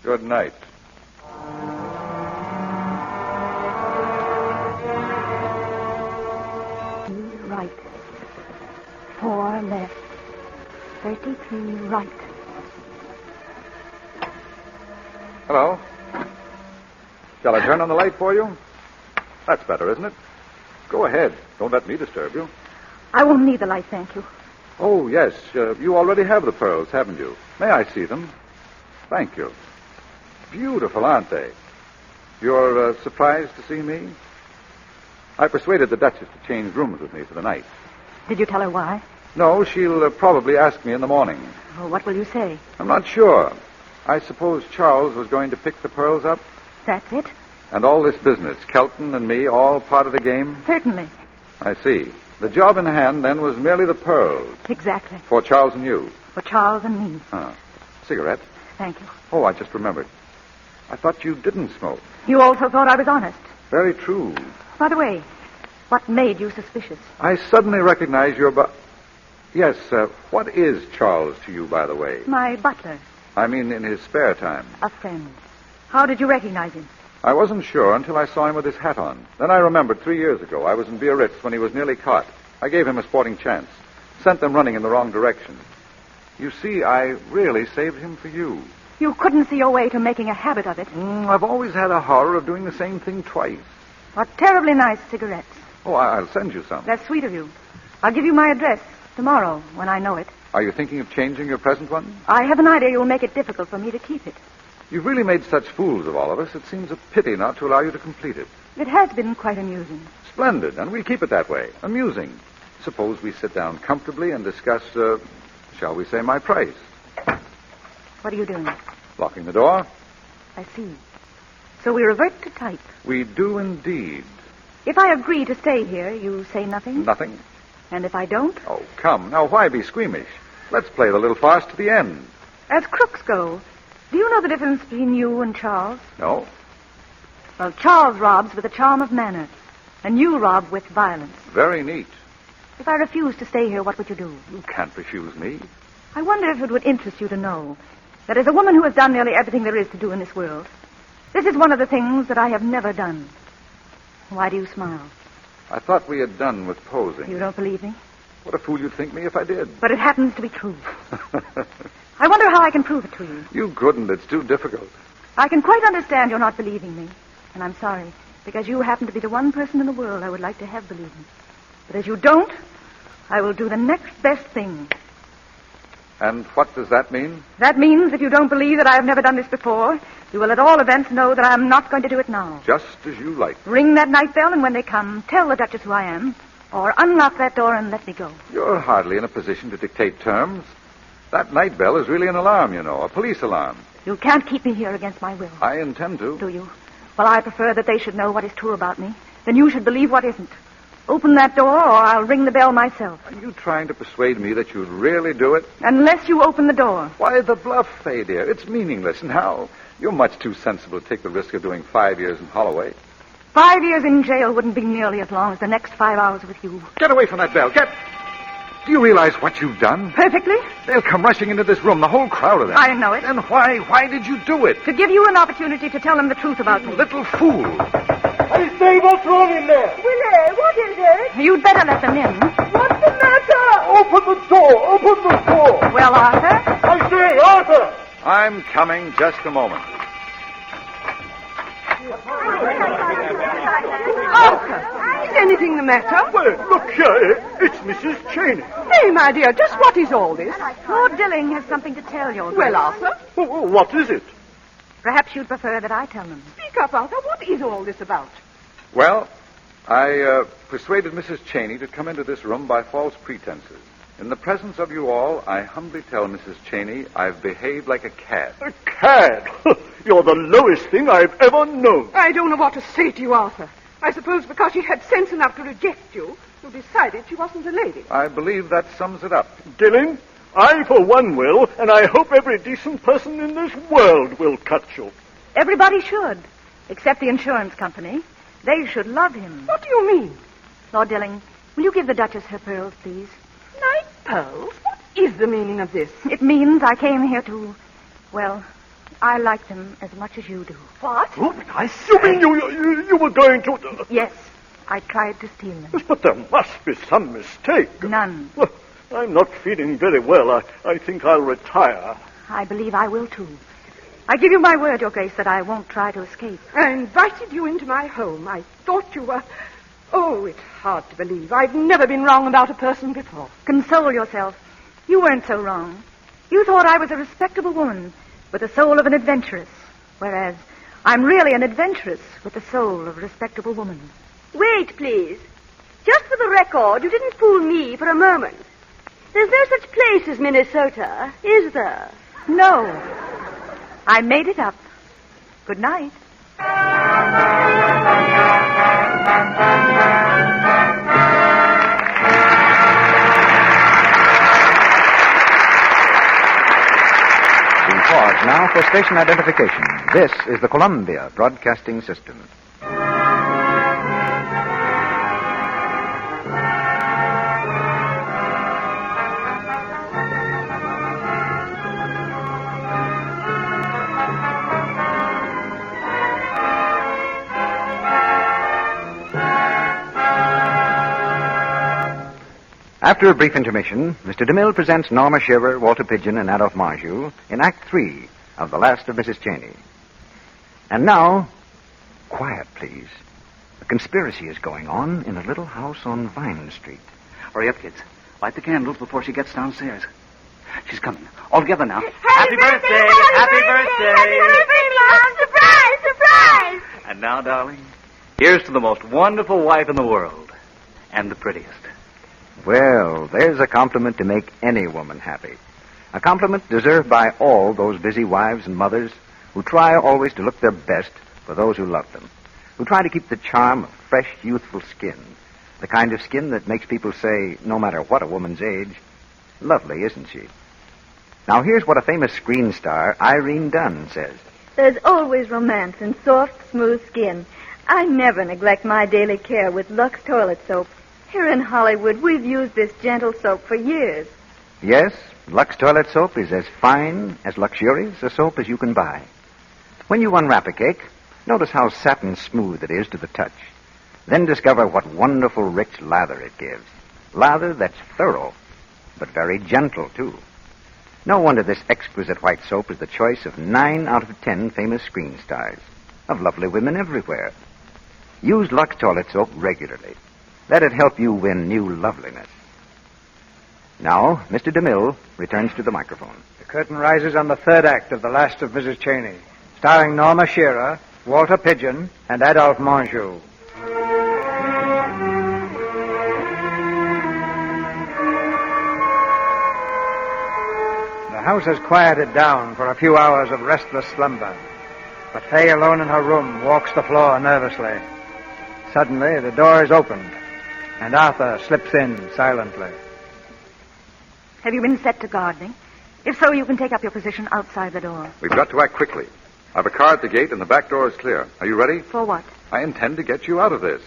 Good night. Right. 4 left. 33 right. Hello. Shall I turn on the light for you? That's better, isn't it? Go ahead. Don't let me disturb you. I won't need the light, thank you. Oh, yes. You already have the pearls, haven't you? May I see them? Thank you. Beautiful, aren't they? You're surprised to see me? I persuaded the Duchess to change rooms with me for the night. Did you tell her why? No, she'll probably ask me in the morning. Oh, what will you say? I'm not sure. I suppose Charles was going to pick the pearls up? That's it? And all this business, Kelton and me, all part of the game? Certainly. I see. The job in hand, then, was merely the pearls. Exactly. For Charles and you. For Charles and me. Cigarette? Thank you. Oh, I just remembered. I thought you didn't smoke. You also thought I was honest. Very true. By the way, what made you suspicious? I suddenly recognize your Yes, what is Charles to you, by the way? My butler. I mean, in his spare time. A friend. How did you recognize him? I wasn't sure until I saw him with his hat on. Then I remembered 3 years ago. I was in Biarritz when he was nearly caught. I gave him a sporting chance. Sent them running in the wrong direction. You see, I really saved him for you. You couldn't see your way to making a habit of it. I've always had a horror of doing the same thing twice. What terribly nice cigarettes. Oh, I'll send you some. That's sweet of you. I'll give you my address tomorrow when I know it. Are you thinking of changing your present one? I have an idea you'll make it difficult for me to keep it. You've really made such fools of all of us, it seems a pity not to allow you to complete it. It has been quite amusing. Splendid, and we'll keep it that way. Amusing. Suppose we sit down comfortably and discuss, shall we say, my price. What are you doing? Locking the door. I see. So we revert to type. We do indeed. If I agree to stay here, you say nothing? Nothing. And if I don't? Oh, come. Now, why be squeamish? Let's play the little farce to the end. As crooks go, do you know the difference between you and Charles? No. Well, Charles robs with a charm of manner, and you rob with violence. Very neat. If I refuse to stay here, what would you do? You can't refuse me. I wonder if it would interest you to know that as a woman who has done nearly everything there is to do in this world, this is one of the things that I have never done. Why do you smile? I thought we had done with posing. You don't believe me? What a fool you'd think me if I did. But it happens to be true. I wonder how I can prove it to you. You couldn't. It's too difficult. I can quite understand you're not believing me. And I'm sorry, because you happen to be the one person in the world I would like to have believe me. But as you don't, I will do the next best thing. And what does that mean? That means if you don't believe that I have never done this before, you will at all events know that I am not going to do it now. Just as you like. Ring that night bell, and when they come, tell the Duchess who I am, or unlock that door and let me go. You're hardly in a position to dictate terms. That night bell is really an alarm, you know, a police alarm. You can't keep me here against my will. I intend to. Do you? Well, I prefer that they should know what is true about me. Then you should believe what isn't. Open that door, or I'll ring the bell myself. Are you trying to persuade me that you'd really do it? Unless you open the door. Why the bluff, Fay, dear? It's meaningless. And how? You're much too sensible to take the risk of doing 5 years in Holloway. 5 years in jail wouldn't be nearly as long as the next 5 hours with you. Get away from that bell. Get... Do you realize what you've done? Perfectly. They'll come rushing into this room, the whole crowd of them. I know it. Then why did you do it? To give you an opportunity to tell them the truth about me. Little fool. I say, what's wrong in there? Willie, what is it? You'd better let them in. What's the matter? Open the door! Open the door! Well, Arthur? I say, Arthur! I'm coming. Just a moment. Arthur, is anything the matter? Well, look here. It's Mrs. Cheyney. Hey, my dear, just what is all this? Lord Dilling has something to tell you. Well, Arthur? What is it? Perhaps you'd prefer that I tell them. Speak up, Arthur. What is all this about? Well, I persuaded Mrs. Cheyney to come into this room by false pretenses. In the presence of you all, I humbly tell Mrs. Cheyney I've behaved like a cad. A cad? You're the lowest thing I've ever known. I don't know what to say to you, Arthur. I suppose because she had sense enough to reject you, you decided she wasn't a lady. I believe that sums it up. Dilling, I for one will, and I hope every decent person in this world will cut you. Everybody should, except the insurance company. They should love him. What do you mean? Lord Dilling, will you give the Duchess her pearls, please? My pearls? What is the meaning of this? It means I came here to, well, I like them as much as you do. What? Oh, but you mean you were going to... Yes, I tried to steal them. But there must be some mistake. None. Well, I'm not feeling very well. I think I'll retire. I believe I will, too. I give you my word, Your Grace, that I won't try to escape. I invited you into my home. I thought you were... Oh, it's hard to believe. I've never been wrong about a person before. Console yourself. You weren't so wrong. You thought I was a respectable woman with the soul of an adventuress, whereas I'm really an adventuress with the soul of a respectable woman. Wait, please. Just for the record, you didn't fool me for a moment. There's no such place as Minnesota, is there? No. I made it up. Good night. We pause now for station identification. This is the Columbia Broadcasting System. After a brief intermission, Mr. DeMille presents Norma Shearer, Walter Pidgeon, and Adolphe Marjou in Act 3 of The Last of Mrs. Cheyney. And now, quiet, please. A conspiracy is going on in a little house on Vine Street. Hurry up, kids. Light the candles before she gets downstairs. She's coming. All together now. Happy birthday! Happy birthday! Happy birthday, Mom! Surprise! Surprise! And now, darling, here's to the most wonderful wife in the world. And the prettiest. Well, there's a compliment to make any woman happy. A compliment deserved by all those busy wives and mothers who try always to look their best for those who love them, who try to keep the charm of fresh, youthful skin, the kind of skin that makes people say, no matter what a woman's age, lovely, isn't she? Now, here's what a famous screen star, Irene Dunn, says. There's always romance in soft, smooth skin. I never neglect my daily care with Lux toilet soap. Here in Hollywood, we've used this gentle soap for years. Yes, Lux toilet soap is as fine, as luxurious a soap as you can buy. When you unwrap a cake, notice how satin smooth it is to the touch. Then discover what wonderful rich lather it gives. Lather that's thorough, but very gentle, too. No wonder this exquisite white soap is the choice of 9 out of 10 famous screen stars, of lovely women everywhere. Use Lux toilet soap regularly. Let it help you win new loveliness. Now, Mr. DeMille returns to the microphone. The curtain rises on the third act of The Last of Mrs. Cheyney, starring Norma Shearer, Walter Pidgeon, and Adolphe Marjou. The house has quieted down for a few hours of restless slumber, but Fay, alone in her room, walks the floor nervously. Suddenly, the door is opened, and Arthur slips in silently. Have you been set to gardening? If so, you can take up your position outside the door. We've got to act quickly. I have a car at the gate, and the back door is clear. Are you ready? For what? I intend to get you out of this.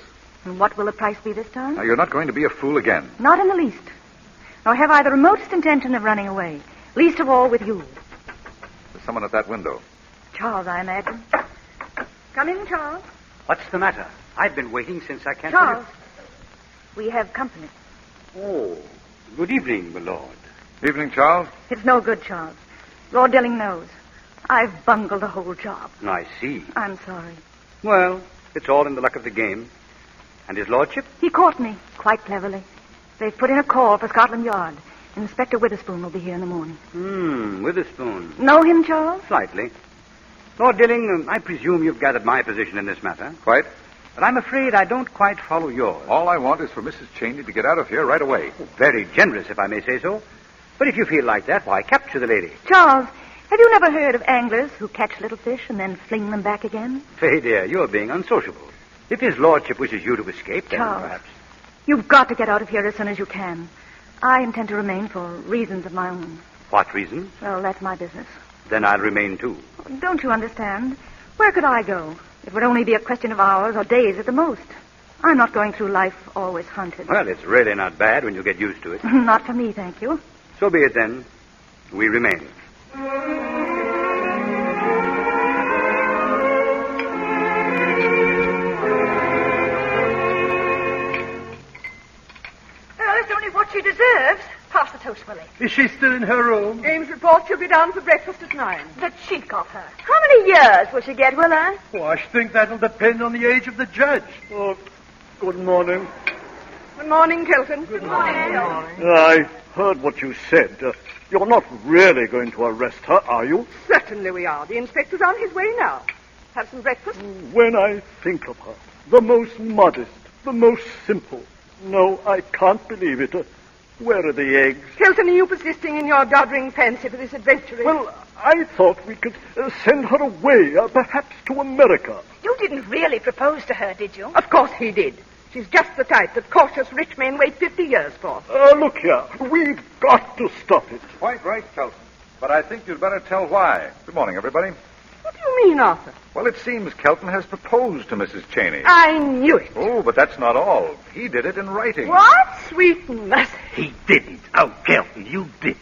And what will the price be this time? Now, you're not going to be a fool again. Not in the least. Nor have I the remotest intention of running away. Least of all with you. There's someone at that window. Charles, I imagine. Come in, Charles. What's the matter? I've been waiting since I can't... Charles, we have company. Oh, good evening, my lord. Evening, Charles. It's no good, Charles. Lord Dilling knows. I've bungled the whole job. I see. I'm sorry. Well, It's all in the luck of the game. And his lordship? He caught me, quite cleverly. They've put in a call for Scotland Yard. Inspector Witherspoon will be here in the morning. Witherspoon. Know him, Charles? Slightly. Lord Dilling, I presume you've gathered my position in this matter. Quite. But I'm afraid I don't quite follow yours. All I want is for Mrs. Cheyney to get out of here right away. Very generous, if I may say so. But if you feel like that, why, capture the lady. Charles, have you never heard of anglers who catch little fish and then fling them back again? Fay, dear, you're being unsociable. If his lordship wishes you to escape, then Charles, perhaps... You've got to get out of here as soon as you can. I intend to remain for reasons of my own. What reason? Well, that's my business. Then I'll remain, too. Don't you understand? Where could I go? It would only be a question of hours or days at the most. I'm not going through life always hunted. Well, it's really not bad when you get used to it. Not for me, thank you. So be it, then. We remain. That's only what she deserves. Pass the toast, Willie. Is she still in her room? Ames reports she'll be down for breakfast at 9. The cheek of her. How many years will she get, Willa? Oh, I should think that'll depend on the age of the judge. Oh, good morning. Good morning, Kelton. Good morning. I heard what you said. You're not really going to arrest her, are you? Certainly we are. The inspector's on his way now. Have some breakfast? When I think of her, the most modest, the most simple. No, I can't believe it. Where are the eggs? Kelton, are you persisting in your doddering fancy for this adventuress? Well, I thought we could send her away, perhaps to America. You didn't really propose to her, did you? Of course he did. She's just the type that cautious rich men wait 50 years for. Look here. We've got to stop it. Quite right, Kelton. But I think you'd better tell why. Good morning, everybody. What do you mean, Arthur? Well, it seems Kelton has proposed to Mrs. Cheyney. I knew it. Oh, but that's not all. He did it in writing. What? Sweet mother. He didn't. Oh, Kelton, you didn't.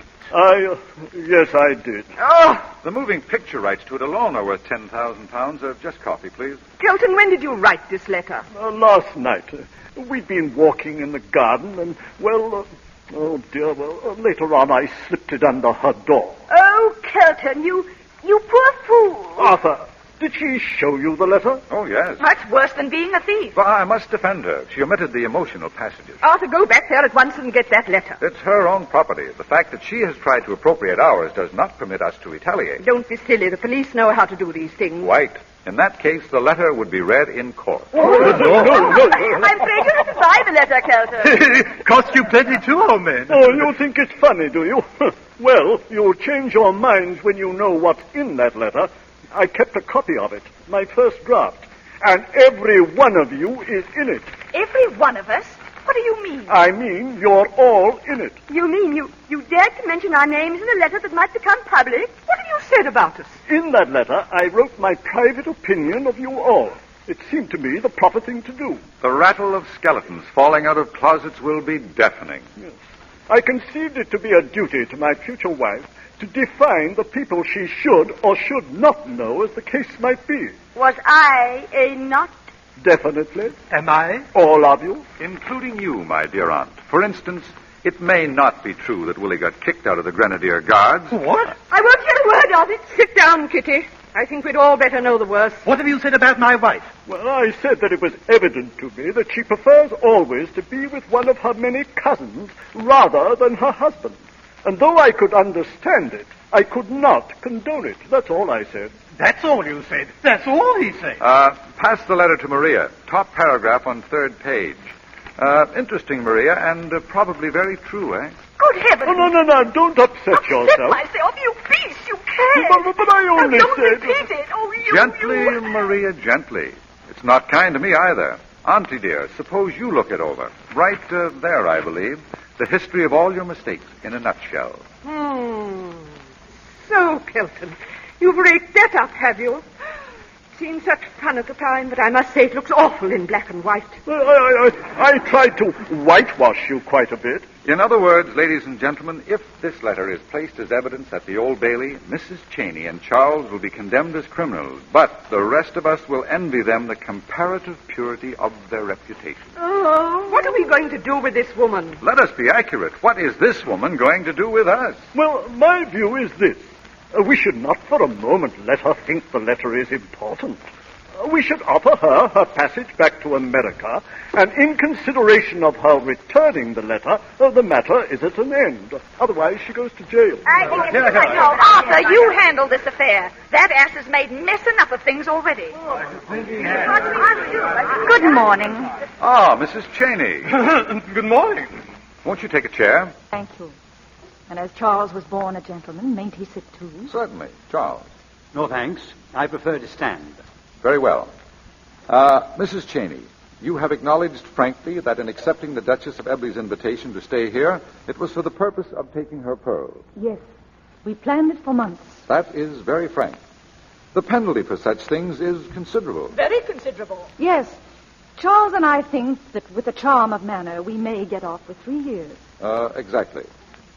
Yes, I did. Oh! The moving picture rights to it alone are worth £10,000. Just coffee, please. Kelton, when did you write this letter? Last night. We'd been walking in the garden and, well, oh, dear, well, later on I slipped it under her door. Oh, Kelton, you poor fool. Arthur, did she show you the letter? Oh, yes. That's worse than being a thief. But I must defend her. She omitted the emotional passages. Arthur, go back there at once and get that letter. It's her own property. The fact that she has tried to appropriate ours does not permit us to retaliate. Don't be silly. The police know how to do these things. Quite. In that case, the letter would be read in court. No. I'm afraid you'll have to buy the letter, Kelton. Cost you plenty too, old man. Oh, you think it's funny, do you? Well, you'll change your minds when you know what's in that letter. I kept a copy of it, my first draft. And every one of you is in it. Every one of us? What do you mean? I mean, you're all in it. You mean you dared to mention our names in a letter that might become public? What have you said about us? In that letter, I wrote my private opinion of you all. It seemed to me the proper thing to do. The rattle of skeletons falling out of closets will be deafening. Yes. I conceived it to be a duty to my future wife to define the people she should or should not know, as the case might be. Was I a not? Definitely. Am I? All of you. Including you, my dear aunt. For instance, it may not be true that Willie got kicked out of the Grenadier Guards. What? I won't hear a word of it. Sit down, Kitty. I think we'd all better know the worst. What have you said about my wife? Well, I said that it was evident to me that she prefers always to be with one of her many cousins rather than her husband. And though I could understand it, I could not condone it. That's all I said. That's all you said. That's all he said. Pass the letter to Maria. Top paragraph on 3rd page. Interesting, Maria, and probably very true, eh? Good heavens. Oh, no, don't upset yourself. myself, you beast, you can't. But I only don't said... repeat it. Oh, you... Gently, Maria, gently. It's not kind to me either. Auntie dear, suppose you look it over. Right there, I believe. The history of all your mistakes in a nutshell. So, Kelton, you've raked that up, have you? Seemed such fun at the time, but I must say it looks awful in black and white. I tried to whitewash you quite a bit. In other words, ladies and gentlemen, if this letter is placed as evidence at the Old Bailey, Mrs. Cheyney and Charles will be condemned as criminals, but the rest of us will envy them the comparative purity of their reputation. Oh, what are we going to do with this woman? Let us be accurate. What is this woman going to do with us? Well, my view is this. We should not for a moment let her think the letter is important. We should offer her her passage back to America, and in consideration of her returning the letter, the matter is at an end. Otherwise, she goes to jail. I think it's right. No, Arthur, you handle this affair. That ass has made mess enough of things already. Good morning. Ah, Mrs. Cheyney. Good morning. Won't you take a chair? Thank you. And as Charles was born a gentleman, mayn't he sit too? Certainly. Charles. No, thanks. I prefer to stand. Very well. Mrs. Cheyney, you have acknowledged frankly that in accepting the Duchess of Ebbley's invitation to stay here, it was for the purpose of taking her pearls. Yes. We planned it for months. That is very frank. The penalty for such things is considerable. Very considerable. Yes. Charles and I think that with the charm of manner, we may get off with 3 years. Exactly.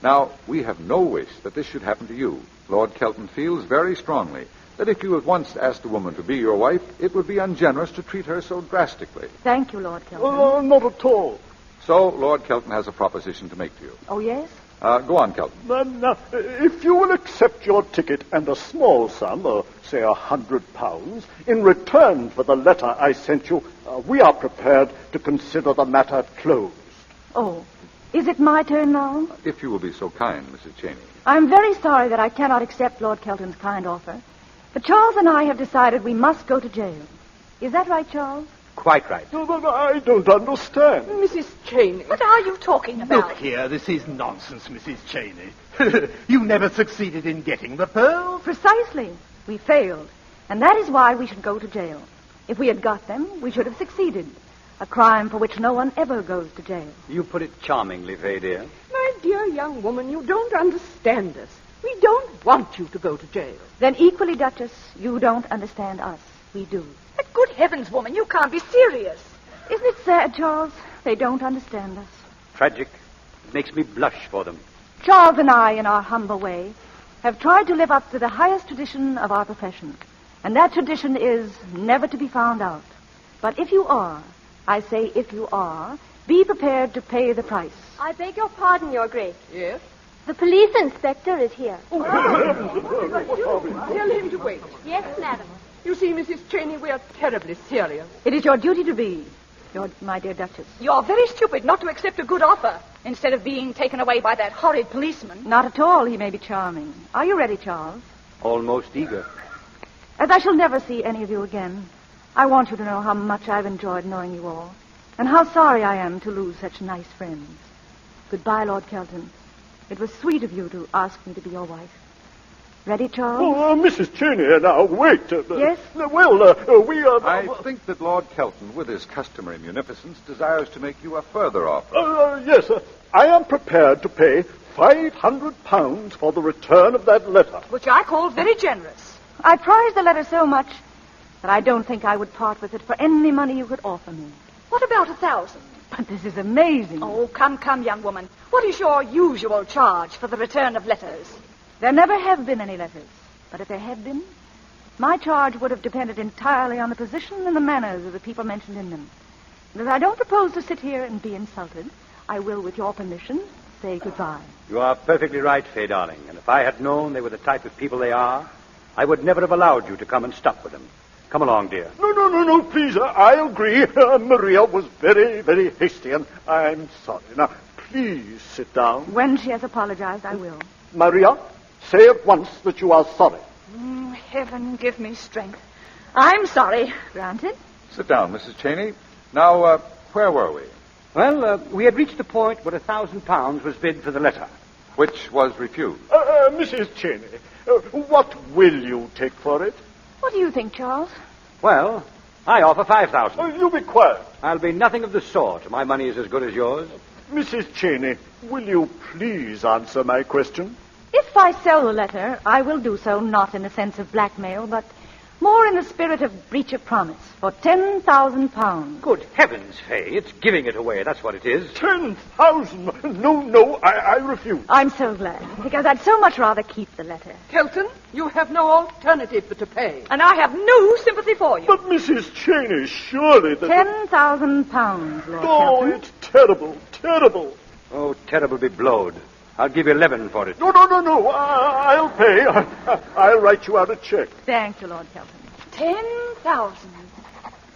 Now, we have no wish that this should happen to you. Lord Kelton feels very strongly that if you had once asked a woman to be your wife, it would be ungenerous to treat her so drastically. Thank you, Lord Kelton. Not at all. So, Lord Kelton has a proposition to make to you. Oh, yes? Go on, Kelton. Then, if you will accept your ticket and a small sum, say £100, in return for the letter I sent you, we are prepared to consider the matter closed. Oh, is it my turn now? If you will be so kind, Mrs. Cheyney. I'm very sorry that I cannot accept Lord Kelton's kind offer. But Charles and I have decided we must go to jail. Is that right, Charles? Quite right. No, but I don't understand. Mrs. Cheyney. What are you talking about? Look here, this is nonsense, Mrs. Cheyney. You never succeeded in getting the pearls. Precisely. We failed. And that is why we should go to jail. If we had got them, we should have succeeded. A crime for which no one ever goes to jail. You put it charmingly, Fay, dear. My dear young woman, you don't understand us. We don't want you to go to jail. Then equally, Duchess, you don't understand us. We do. But good heavens, woman, you can't be serious. Isn't it sad, Charles? They don't understand us. Tragic. It makes me blush for them. Charles and I, in our humble way, have tried to live up to the highest tradition of our profession. And that tradition is never to be found out. But if you are, I say if you are, be prepared to pay the price. I beg your pardon, Your Grace. Yes? The police inspector is here. Tell him to wait. Yes, madam. You see, Mrs. Cheyney, we are terribly serious. It is your duty to be, my dear Duchess. You're very stupid not to accept a good offer instead of being taken away by that horrid policeman. Not at all. He may be charming. Are you ready, Charles? Almost eager. As I shall never see any of you again, I want you to know how much I've enjoyed knowing you all, and how sorry I am to lose such nice friends. Goodbye, Lord Kelton. It was sweet of you to ask me to be your wife. Ready, Charles? Oh, Mrs. Cheyney, now, wait. Yes? We are... I think that Lord Kelton, with his customary munificence, desires to make you a further offer. Yes, I am prepared to pay £500 for the return of that letter. Which I call very generous. I prize the letter so much that I don't think I would part with it for any money you could offer me. What about 1,000? But this is amazing. Oh, come, young woman. What is your usual charge for the return of letters? There never have been any letters. But if there had been, my charge would have depended entirely on the position and the manners of the people mentioned in them. And as I don't propose to sit here and be insulted, I will, with your permission, say goodbye. You are perfectly right, Fay, darling. And if I had known they were the type of people they are, I would never have allowed you to come and stop with them. Come along, dear. No, please, I agree. Maria was very, very hasty, and I'm sorry. Now, please sit down. When she has apologized, I will. Maria, say at once that you are sorry. Heaven give me strength. I'm sorry. Granted. Sit down, Mrs. Cheyney. Now, where were we? Well, we had reached the point where £1,000 was bid for the letter. Which was refused. Mrs. Cheyney, what will you take for it? What do you think, Charles? Well, I offer 5,000. You be quiet. I'll be nothing of the sort. My money is as good as yours. Mrs. Cheyney, will you please answer my question? If I sell the letter, I will do so not in the sense of blackmail, but more in the spirit of breach of promise for £10,000. Good heavens, Fay. It's giving it away. That's what it is. 10,000? No, I refuse. I'm so glad, because I'd so much rather keep the letter. Kelton, you have no alternative but to pay. And I have no sympathy for you. But, Mrs. Cheyney, surely that... £10,000, Lord Oh, Kelton. it's terrible, terrible. Oh, terrible be blowed. I'll give you 11 for it. No. I'll pay. I'll write you out a check. Thank you, Lord Kelton. 10,000.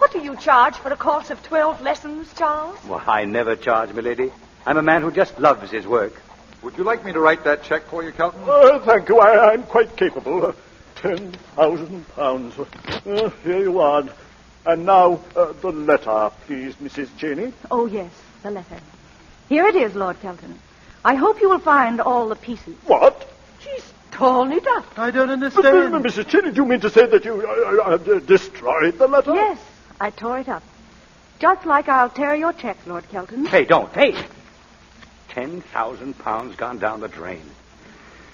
What do you charge for a course of 12 lessons, Charles? Well, I never charge, milady. I'm a man who just loves his work. Would you like me to write that check for you, Kelton? Thank you. I'm quite capable. £10,000. Here you are. And now, the letter, please, Mrs. Cheyney. Oh, yes, the letter. Here it is, Lord Kelton. I hope you will find all the pieces. What? She's torn it up. I don't understand. Mrs. Cheyney, do you mean to say that you destroyed the letter? Yes, I tore it up. Just like I'll tear your checks, Lord Kelton. Hey, don't. Hey! £10,000 gone down the drain.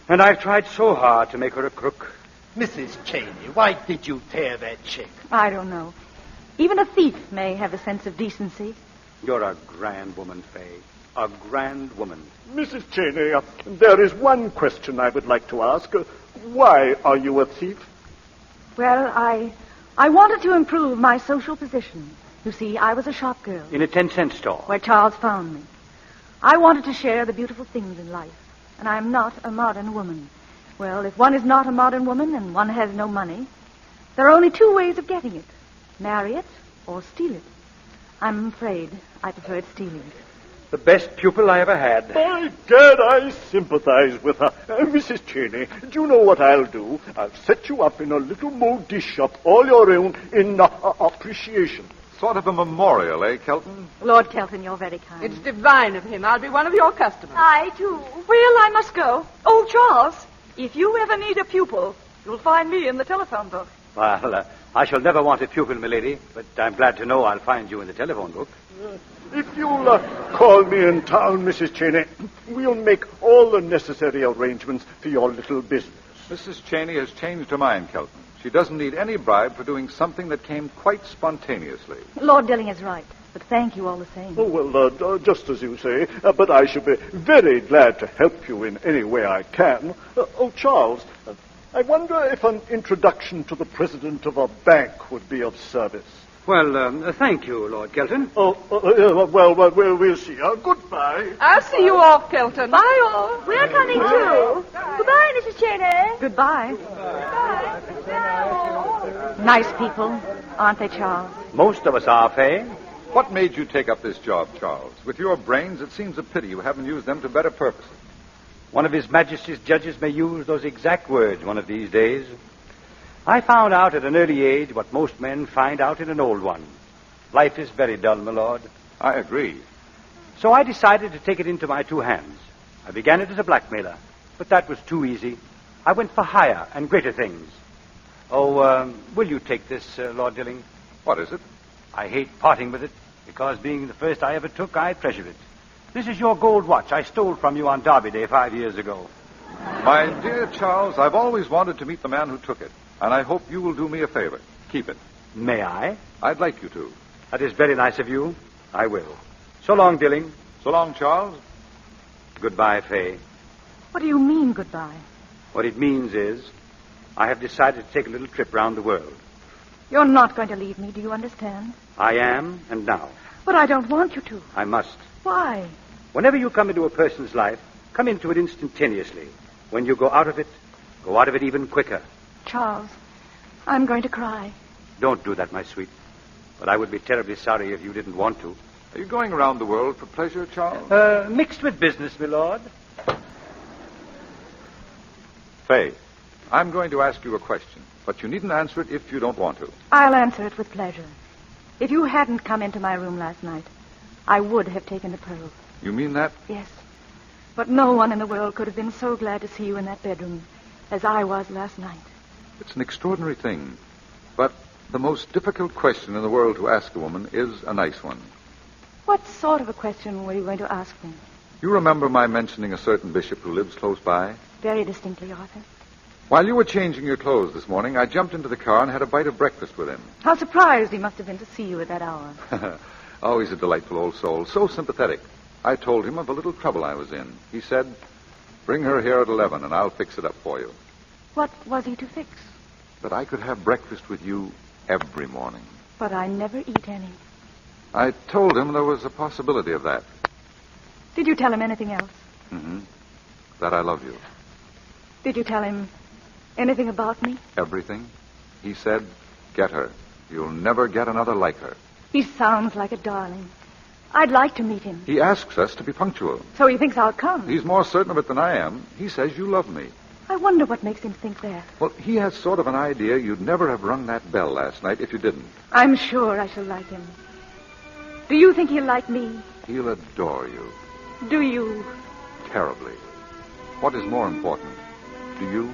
And I've tried so hard to make her a crook. Mrs. Cheyney, why did you tear that check? I don't know. Even a thief may have a sense of decency. You're a grand woman, Fay. A grand woman. Mrs. Cheyney, there is one question I would like to ask. Why are you a thief? Well, I wanted to improve my social position. You see, I was a shop girl. In a 10-cent store. Where Charles found me. I wanted to share the beautiful things in life. And I'm not a modern woman. Well, if one is not a modern woman and one has no money, there are only two ways of getting it. Marry it or steal it. I'm afraid I preferred stealing it. The best pupil I ever had. By Gad, I sympathize with her. Mrs. Cheyney, do you know what I'll do? I'll set you up in a little maudit shop all your own in appreciation. Sort of a memorial, eh, Kelton? Lord Kelton, you're very kind. It's divine of him. I'll be one of your customers. I, too. Well, I must go. Oh, Charles, if you ever need a pupil, you'll find me in the telephone book. Well, I shall never want a pupil, milady, but I'm glad to know I'll find you in the telephone book. If you'll call me in town, Mrs. Cheyney, we'll make all the necessary arrangements for your little business. Mrs. Cheyney has changed her mind, Kelton. She doesn't need any bribe for doing something that came quite spontaneously. Lord Dilling is right, but thank you all the same. Oh, well, just as you say, but I shall be very glad to help you in any way I can. Charles, I wonder if an introduction to the president of a bank would be of service. Well, thank you, Lord Kelton. We'll see. Goodbye. I'll see you off, Kelton. Bye, all. We're coming, too. Goodbye, Mrs. Cheyney. Goodbye. Nice people, aren't they, Charles? Most of us are, Fay. What made you take up this job, Charles? With your brains, it seems a pity you haven't used them to better purposes. One of His Majesty's judges may use those exact words one of these days. I found out at an early age what most men find out in an old one. Life is very dull, my lord. I agree. So I decided to take it into my two hands. I began it as a blackmailer, but that was too easy. I went for higher and greater things. Oh, will you take this, Lord Dilling? What is it? I hate parting with it, because being the first I ever took, I treasure it. This is your gold watch I stole from you on Derby Day 5 years ago. My dear Charles, I've always wanted to meet the man who took it, and I hope you will do me a favor. Keep it. May I? I'd like you to. That is very nice of you. I will. So long, Dilling. So long, Charles. Goodbye, Fay. What do you mean, goodbye? What it means is, I have decided to take a little trip round the world. You're not going to leave me, do you understand? I am, and now. But I don't want you to. I must. Why? Whenever you come into a person's life, come into it instantaneously. When you go out of it even quicker. Charles, I'm going to cry. Don't do that, my sweet. But I would be terribly sorry if you didn't want to. Are you going around the world for pleasure, Charles? Mixed with business, my lord. Fay, I'm going to ask you a question, but you needn't answer it if you don't want to. I'll answer it with pleasure. If you hadn't come into my room last night, I would have taken the pearls. You mean that? Yes. But no one in the world could have been so glad to see you in that bedroom as I was last night. It's an extraordinary thing. But the most difficult question in the world to ask a woman is a nice one. What sort of a question were you going to ask me? You remember my mentioning a certain bishop who lives close by? Very distinctly, Arthur. While you were changing your clothes this morning, I jumped into the car and had a bite of breakfast with him. How surprised he must have been to see you at that hour. Oh, he's a delightful old soul, so sympathetic. I told him of a little trouble I was in. He said, "Bring her here at 11 and I'll fix it up for you." What was he to fix? That I could have breakfast with you every morning. But I never eat any. I told him there was a possibility of that. Did you tell him anything else? Mm-hmm. That I love you. Did you tell him anything about me? Everything. He said, "Get her. You'll never get another like her. He sounds like a darling. I'd like to meet him. He asks us to be punctual. So he thinks I'll come. He's more certain of it than I am. He says you love me. I wonder what makes him think that. Well, he has sort of an idea you'd never have rung that bell last night if you didn't. I'm sure I shall like him. Do you think he'll like me? He'll adore you. Do you? Terribly. What is more important? Do you?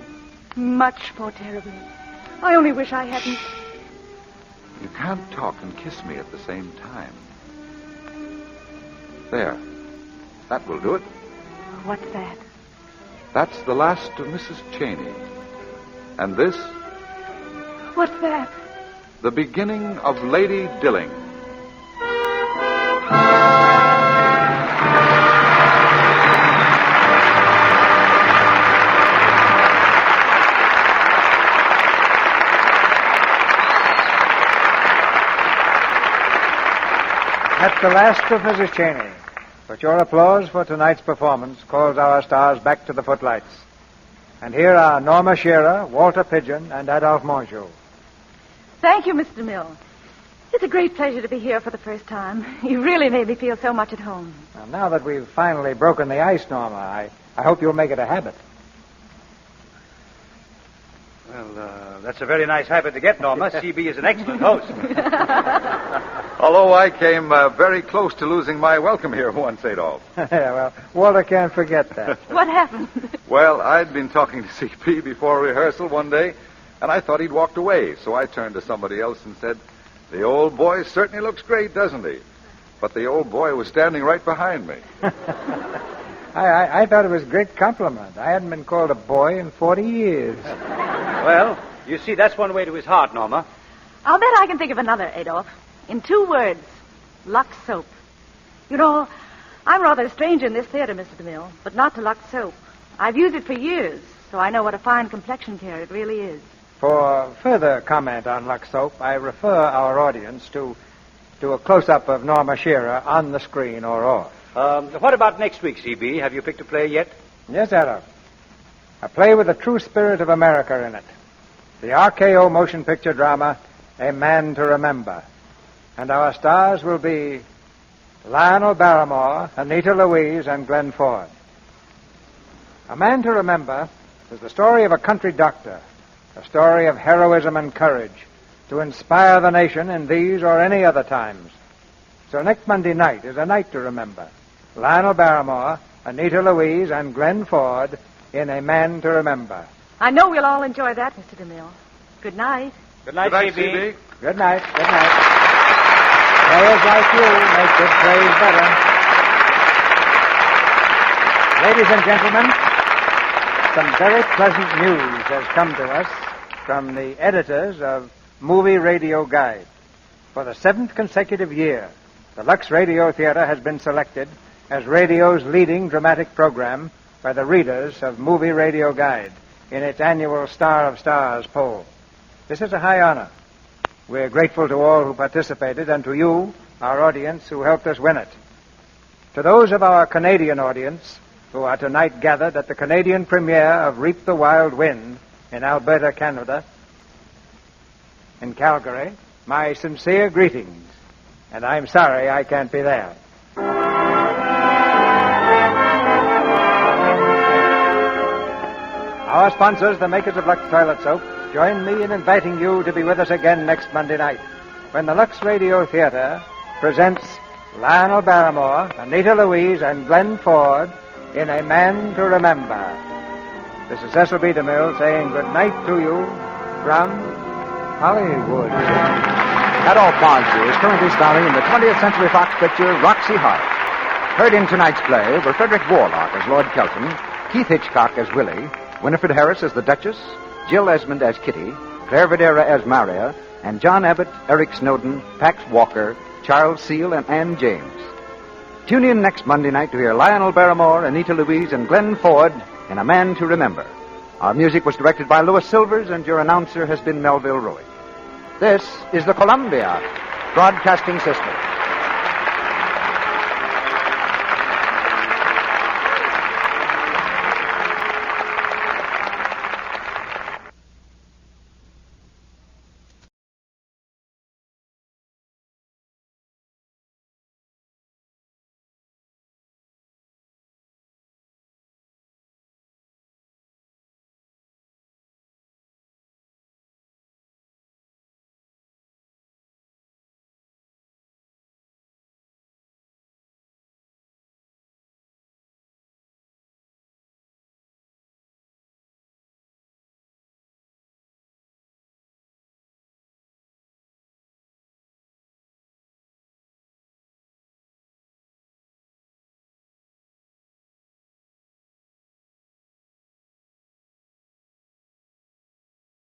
Much more terribly. I only wish I hadn't. You can't talk and kiss me at the same time. There. That will do it. What's that? That's the last of Mrs. Cheyney. And this? What's that? The beginning of Lady Dilling. That's the last of Mrs. Cheyney. But your applause for tonight's performance calls our stars back to the footlights. And here are Norma Shearer, Walter Pidgeon, and Adolphe Mongeau. Thank you, Mr. DeMille. It's a great pleasure to be here for the first time. You really made me feel so much at home. Well, now that we've finally broken the ice, Norma, I hope you'll make it a habit. Well, that's a very nice habit to get, Norma. CB is an excellent host. Although I came very close to losing my welcome here once, Adolphe. Well, Walter can't forget that. What happened? Well, I'd been talking to CP before rehearsal one day, and I thought he'd walked away, so I turned to somebody else and said, "The old boy certainly looks great, doesn't he?" But the old boy was standing right behind me. I thought it was a great compliment. I hadn't been called a boy in 40 years. Well, you see, that's one way to his heart, Norma. I'll bet I can think of another, Adolphe. In 2 words, Lux Soap. You know, I'm rather a stranger in this theater, Mr. DeMille, but not to Lux Soap. I've used it for years, so I know what a fine complexion care it really is. For further comment on Lux Soap, I refer our audience to a close-up of Norma Shearer on the screen or off. What about next week, CB? Have you picked a play yet? Yes, Adolphe. A play with the true spirit of America in it. The RKO motion picture drama, A Man to Remember. And our stars will be Lionel Barrymore, Anita Louise, and Glenn Ford. A Man to Remember is the story of a country doctor, a story of heroism and courage to inspire the nation in these or any other times. So next Monday night is a night to remember. Lionel Barrymore, Anita Louise, and Glenn Ford in A Man to Remember. I know we'll all enjoy that, Mr. DeMille. Good night. Good night, CB. Good night. Good night. Players like you make good plays better. Ladies and gentlemen, some very pleasant news has come to us from the editors of Movie Radio Guide. For the 7th consecutive year, the Lux Radio Theatre has been selected as radio's leading dramatic program by the readers of Movie Radio Guide in its annual Star of Stars poll. This is a high honor. We're grateful to all who participated and to you, our audience, who helped us win it. To those of our Canadian audience who are tonight gathered at the Canadian premiere of Reap the Wild Wind in Alberta, Canada, in Calgary, my sincere greetings, and I'm sorry I can't be there. Our sponsors, the makers of Lux Toilet Soap, join me in inviting you to be with us again next Monday night when the Lux Radio Theatre presents Lionel Barrymore, Anita Louise, and Glenn Ford in A Man to Remember. This is Cecil B. DeMille saying good night to you from Hollywood. Adolphe Mongeau is currently starring in the 20th Century Fox picture Roxy Hart. Heard in tonight's play were Frederick Warlock as Lord Kelton, Keith Hitchcock as Willie, Winifred Harris as the Duchess, Jill Esmond as Kitty, Claire Videra as Maria, and John Abbott, Eric Snowden, Pax Walker, Charles Seal, and Ann James. Tune in next Monday night to hear Lionel Barrymore, Anita Louise, and Glenn Ford in A Man to Remember. Our music was directed by Louis Silvers, and your announcer has been Melville Roy. This is the Columbia Broadcasting System.